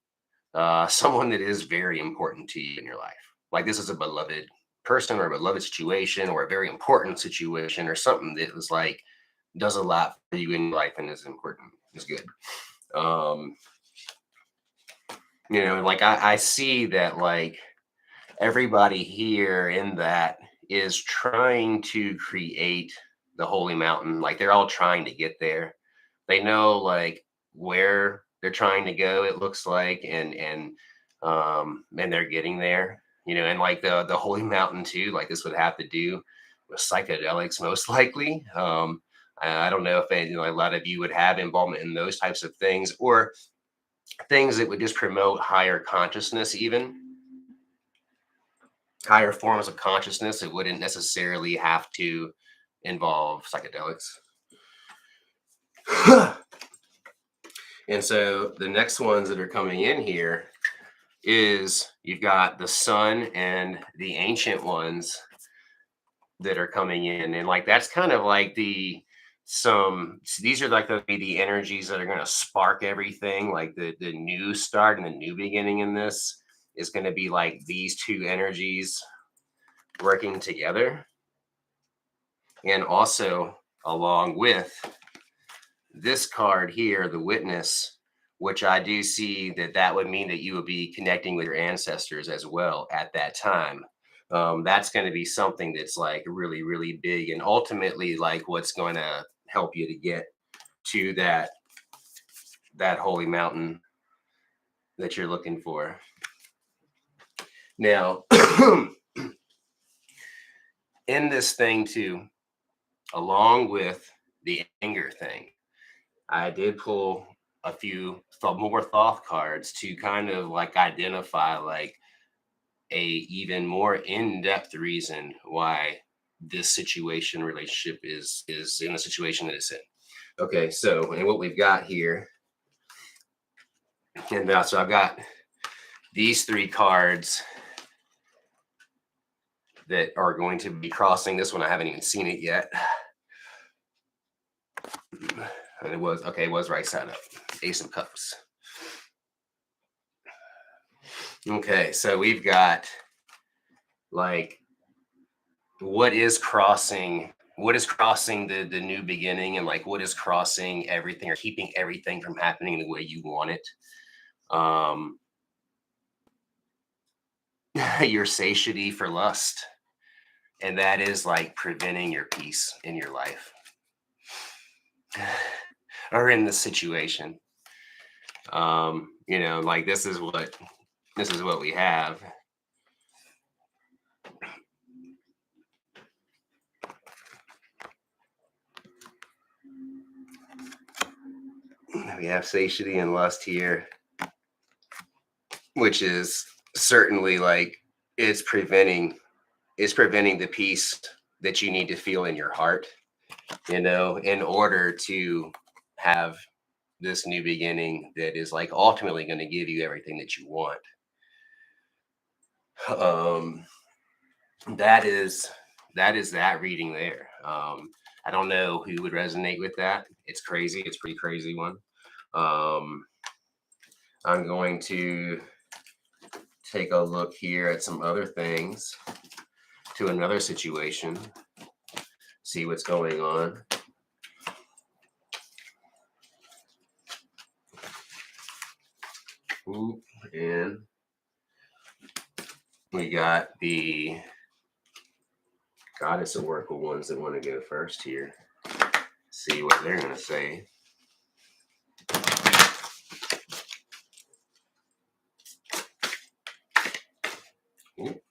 someone that is very important to you in your life. Like this is a beloved person, or a beloved situation, or a very important situation, or something that was like does a lot for you in your life and is important, is good. Um, like I see that like everybody here in that is trying to create the holy mountain. Like they're all trying to get there. They know like where they're trying to go, it looks like, and they're getting there. And like the holy mountain too, like this would have to do with psychedelics most likely. I don't know if a lot of you would have involvement in those types of things, or things that would just promote higher consciousness, even higher forms of consciousness. It wouldn't necessarily have to involve psychedelics. And so the next ones that are coming in here is you've got the sun and the ancient ones that are coming in. And like that's kind of like these are like the energies that are going to spark everything, like the new start and the new beginning in this is going to be like these two energies working together. And also along with this card here, the Witness, which I do see that would mean that you would be connecting with your ancestors as well at that time. That's going to be something that's like really, really big, and ultimately like what's going to help you to get to that holy mountain that you're looking for. Now, in this thing too, along with the anger thing, I did pull a few more thought cards to kind of like identify like a even more in-depth reason why this situation relationship is in the situation that it's in. Okay, so and what we've got here, and now so I've got these three cards that are going to be crossing. This one I haven't even seen it yet. And it was okay, it was right side up. Ace of Cups. Okay, so we've got like what is crossing the new beginning, and like what is crossing everything or keeping everything from happening the way you want it. Your satiety for lust, and that is like preventing your peace in your life or in this situation. Like this is what we have. We have satiety and lust here, which is certainly like it's preventing the peace that you need to feel in your heart, in order to have this new beginning that is like ultimately going to give you everything that you want. That is that reading there. I don't know who would resonate with that. It's crazy. It's a pretty crazy one. I'm going to take a look here at some other things, to another situation, see what's going on. Ooh, and we got the Goddess of Oracle ones that want to go first here. See what they're going to say. Ooh.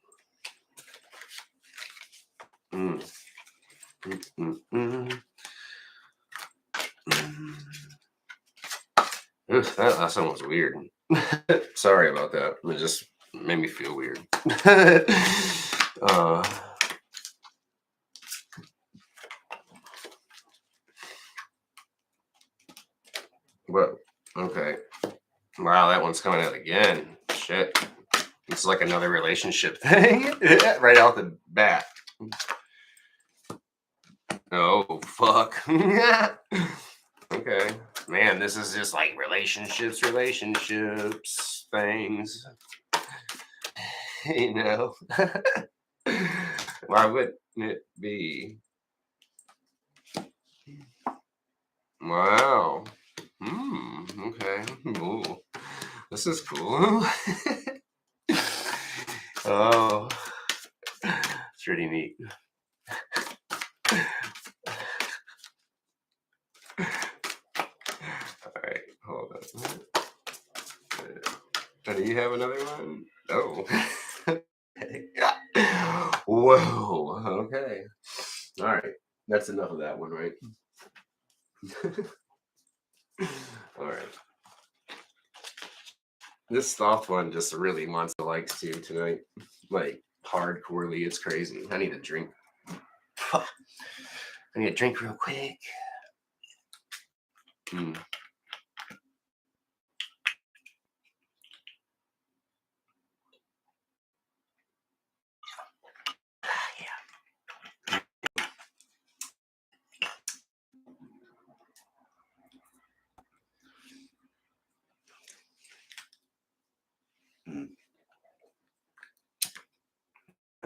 Mm. That last one was weird. Sorry about that. It just made me feel weird. But okay. Wow, that one's coming out again. Shit. It's like another relationship thing. Right out the bat. Oh, fuck. Okay. Man, this is just like relationships, things. Why wouldn't it be? Wow. Okay. Ooh. This is cool. Oh. It's pretty neat. Alright, hold on. Do you have another one? Oh. Whoa. Okay. All right. That's enough of that one, right? All right. This soft one just really wants the likes too tonight. Like hardcorely. It's crazy. I need a drink. I need a drink real quick.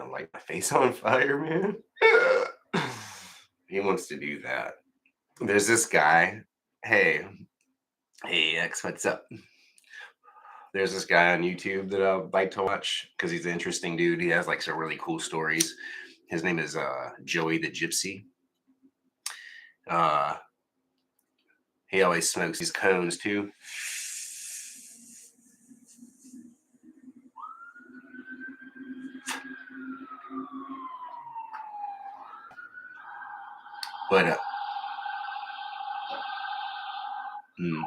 I light my face on fire, man. He wants to do that. There's this guy. Hey, X, what's up? There's this guy on YouTube that I like to watch because he's an interesting dude. He has like some really cool stories. His name is Joey the Gypsy. Uh, he always smokes these cones too. But mm,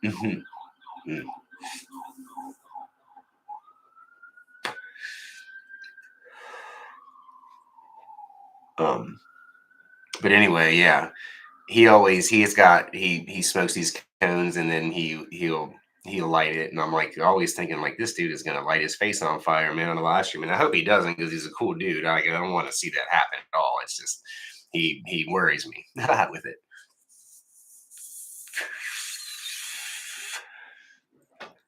mhm, mm. um, but anyway, yeah, he smokes these cones and then he'll light it, and I'm like always thinking like this dude is gonna light his face on fire, man, on the live stream, and I hope he doesn't because he's a cool dude. I don't want to see that happen at all. It's just he worries me with it.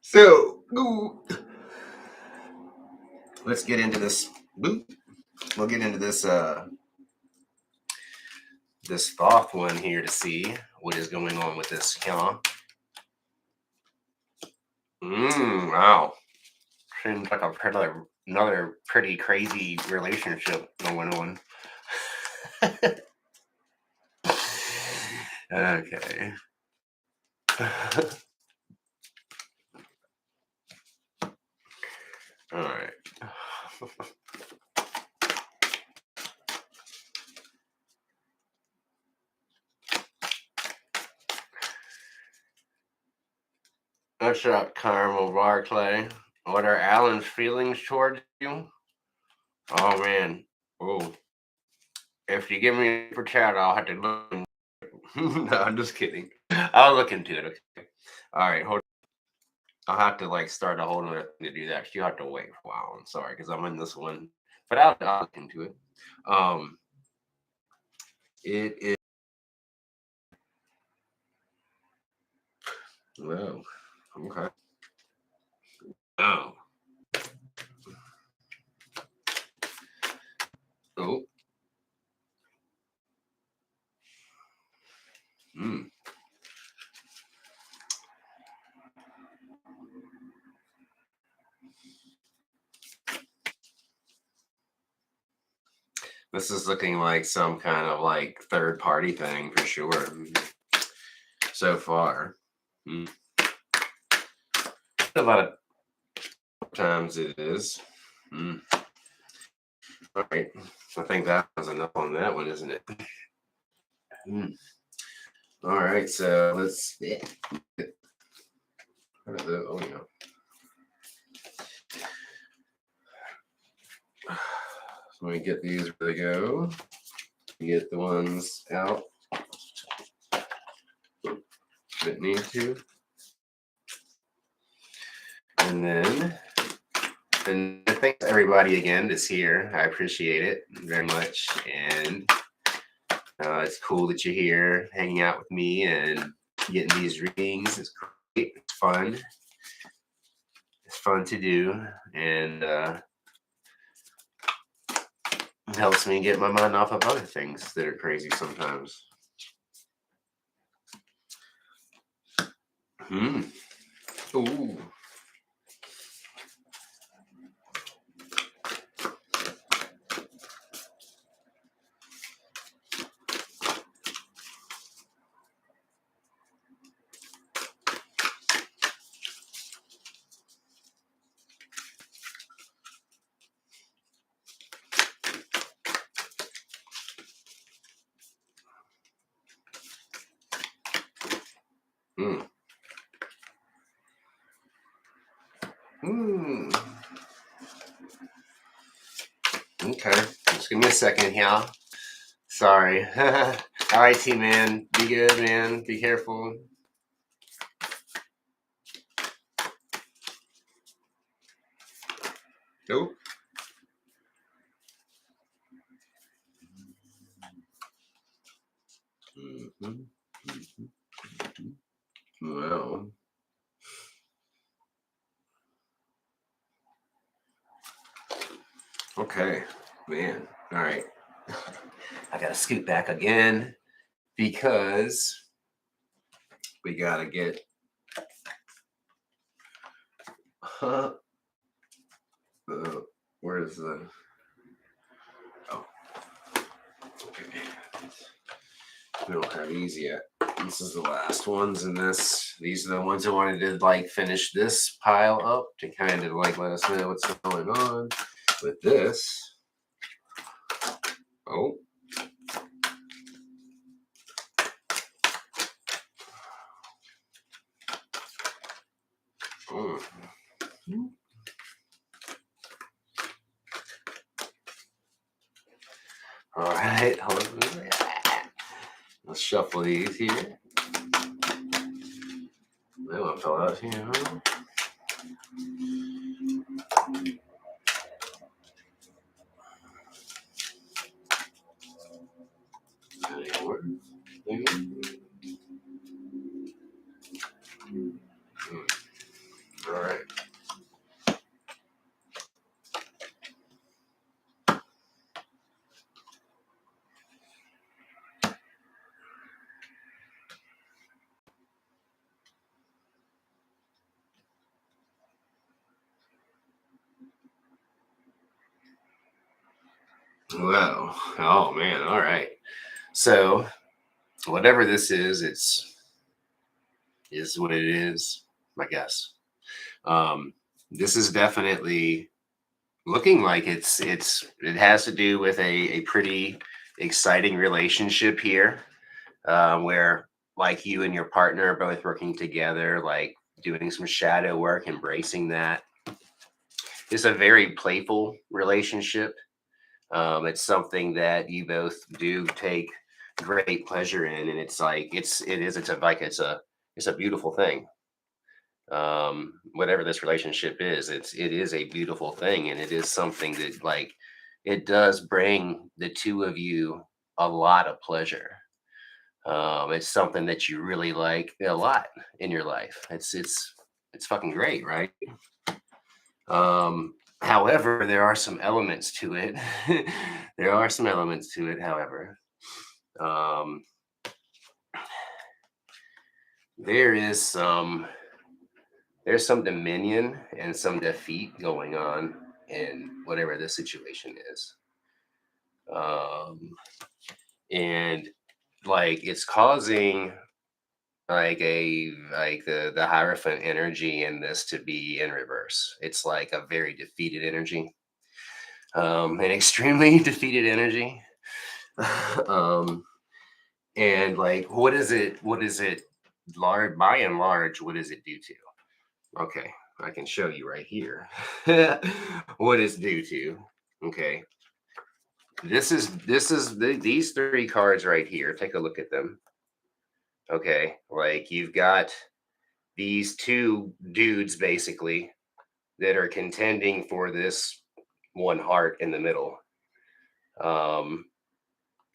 So let's get into this. We'll get into this Thoth one here to see what is going on with this, y'all. Wow. Seems like I've heard another pretty crazy relationship going on. Okay. All right. What's up, Caramel Barclay? What are Alan's feelings towards you? Oh man. Oh. If you give me a super chat, I'll have to look. No, I'm just kidding. I'll look into it. Okay. All right, hold. I'll have to like start a whole other thing to do that. You have to wait for a while. I'm sorry because I'm in this one, but I'll look into it. It is. Well, okay. Oh. Oh. Mm. This is looking like some kind of like third party thing for sure. So far. Mm. A lot of times it is. Mm. All right. I think that was enough on that one, isn't it? Mm. All right. So let's. Oh, yeah. So let me get these ready to go. Get the ones out that need to. And then, and thanks everybody again that's here. I appreciate it very much. And it's cool that you're here hanging out with me and getting these readings. It's great. It's fun. It's fun to do. And it helps me get my mind off of other things that are crazy sometimes. Ooh. Mm. Mm. Okay, just give me a second here. Sorry. All right, T-Man. Be good, man. Be careful. Nope. Mm-hmm. Well. Okay, man. All right. I gotta scoot back again because We gotta get uh, where's the oh okay. We don't have these yet. This is the last ones in this. These are the ones I wanted to like finish this pile up to kind of like let us know what's going on with this. Oh. Mm. All right, hold on. Let's shuffle these here. That one fell out here, huh? All right. Well, oh man, all right. So whatever this is what it is, I guess. Um, this is definitely looking like it has to do with a pretty exciting relationship here, where like you and your partner are both working together, like doing some shadow work, embracing that. It's a very playful relationship. It's something that you both do take great pleasure in, and it's like it's a beautiful thing. Whatever this relationship is, it is a beautiful thing, and it is something that like it does bring the two of you a lot of pleasure. It's something that you really like a lot in your life. It's fucking great, right? However, there are some elements to it. There are some elements to it, however. Um, there is there's some dominion and some defeat going on in whatever the situation is. Um, and like it's causing like the Hierophant energy in this to be in reverse. It's like a very defeated energy, an extremely defeated energy. um, and like, what is it? What is it? Large by and large, what does it do to? Okay, I can show you right here what it's due to. Okay, these three cards right here. Take a look at them. Okay, like you've got these two dudes basically that are contending for this one heart in the middle. Um,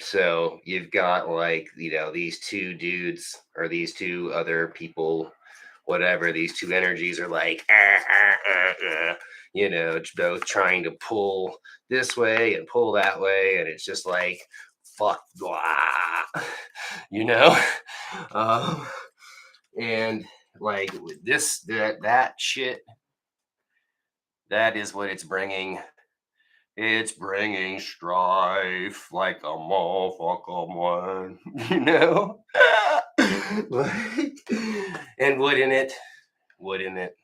so you've got like these two dudes or these two other people, whatever. These two energies are like, both trying to pull this way and pull that way, and it's just like, fuck, blah, you know. um, and like with this, that shit, that is what it's bringing. It's bringing strife like a motherfucker one, you know? Like, and wouldn't it? Wouldn't it?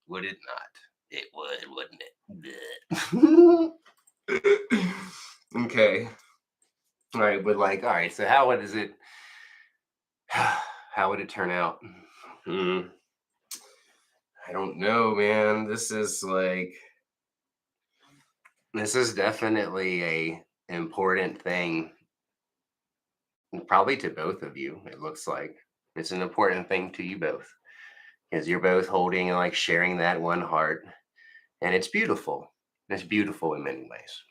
Would it not? It would, wouldn't it? Okay. All right, but like, all right, so how is it? How would it turn out? Hmm. I don't know, man. This is definitely a important thing, probably to both of you. It looks like it's an important thing to you both because you're both holding and like sharing that one heart, and it's beautiful. It's beautiful in many ways.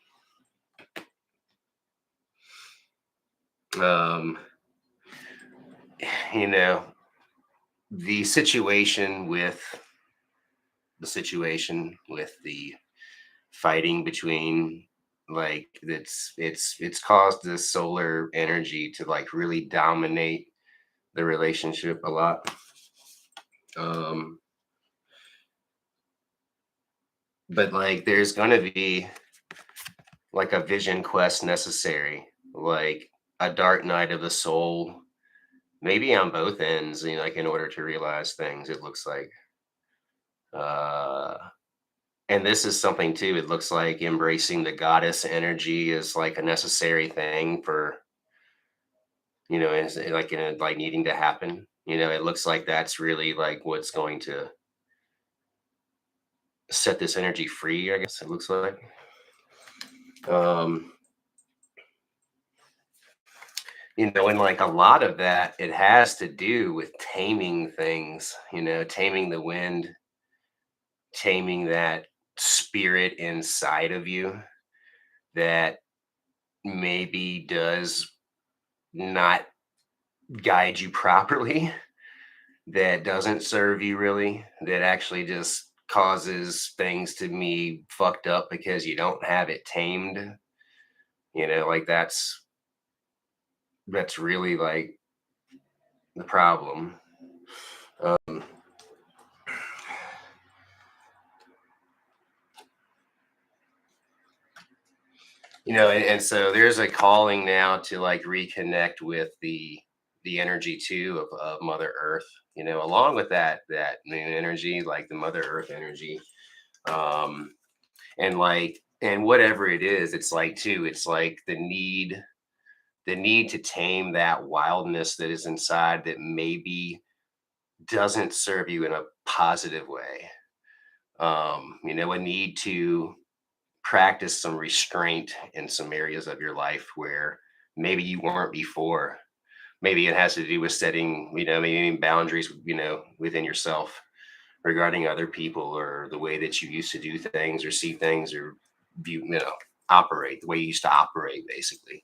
Um, you know, the situation with the fighting between like it's caused this solar energy to like really dominate the relationship a lot. Um, but like, there's gonna be like a vision quest necessary, like a dark night of the soul, maybe on both ends, like in order to realize things, it looks like. Uh, and this is something too, it looks like embracing the goddess energy is like a necessary thing for, is like like needing to happen. It looks like that's really like what's going to set this energy free, I guess it looks like. Um, and like a lot of that, it has to do with taming things, taming the wind, taming that spirit inside of you that maybe does not guide you properly, that doesn't serve you really, that actually just causes things to be fucked up because you don't have it tamed. Like that's really like the problem. Um, and so there's a calling now to like reconnect with the energy too of Mother Earth. Along with that moon energy, like the Mother Earth energy, um, and whatever it is, it's like too. It's like the need to tame that wildness that is inside that maybe doesn't serve you in a positive way. A need to practice some restraint in some areas of your life where maybe you weren't before. Maybe it has to do with setting, maybe boundaries, within yourself regarding other people or the way that you used to do things or see things or view, operate the way you used to operate, basically.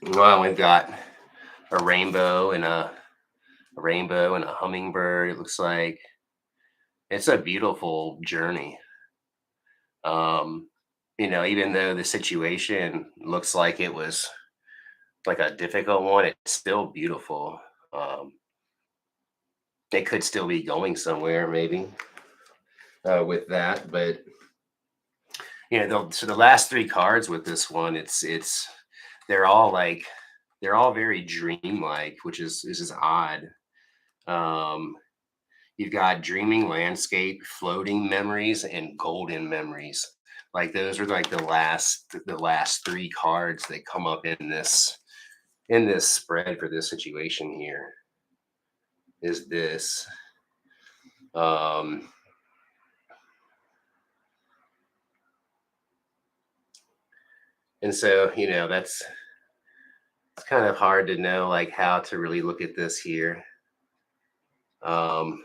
Well, we've got a rainbow and a hummingbird. It looks like it's a beautiful journey. Um, even though the situation looks like it was like a difficult one, it's still beautiful. Um, it could still be going somewhere, maybe with that, but so the last three cards with this one, they're all like they're all very dreamlike, which is odd. Um, you've got dreaming landscape, floating memories, and golden memories. Like those are like the last three cards that come up in this spread for this situation here. Is this um and so that's it's kind of hard to know like how to really look at this here. Um,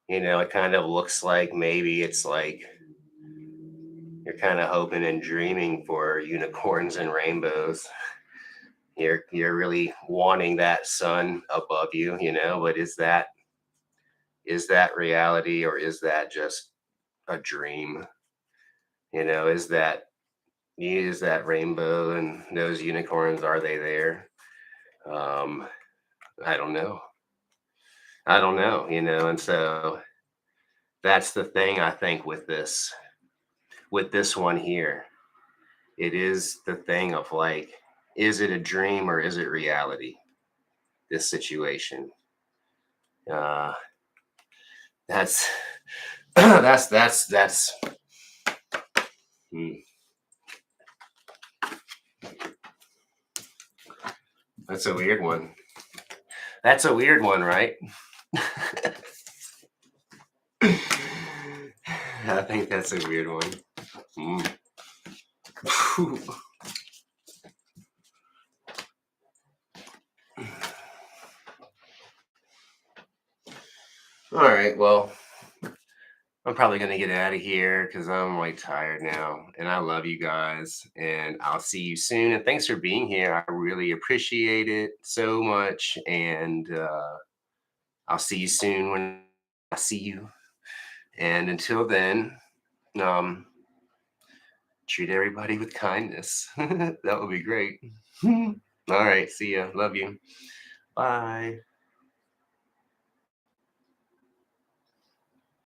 it kind of looks like maybe it's like you're kind of hoping and dreaming for unicorns and rainbows. You're really wanting that sun above you, but is that reality or is that just a dream? Is that rainbow and those unicorns, are they there? Um, I don't know. I don't know, and so that's the thing I think with this one here. It is the thing of like, is it a dream or is it reality? This situation. Uh, that's that's hmm, that's a weird one. That's a weird one, right? I think that's a weird one. Mm. All right, well, I'm probably gonna get out of here because I'm like tired now, and I love you guys, and I'll see you soon. And thanks for being here. I really appreciate it so much, and I'll see you soon when I see you. And until then, um, treat everybody with kindness. That would be great. All right. See ya. Love you. Bye.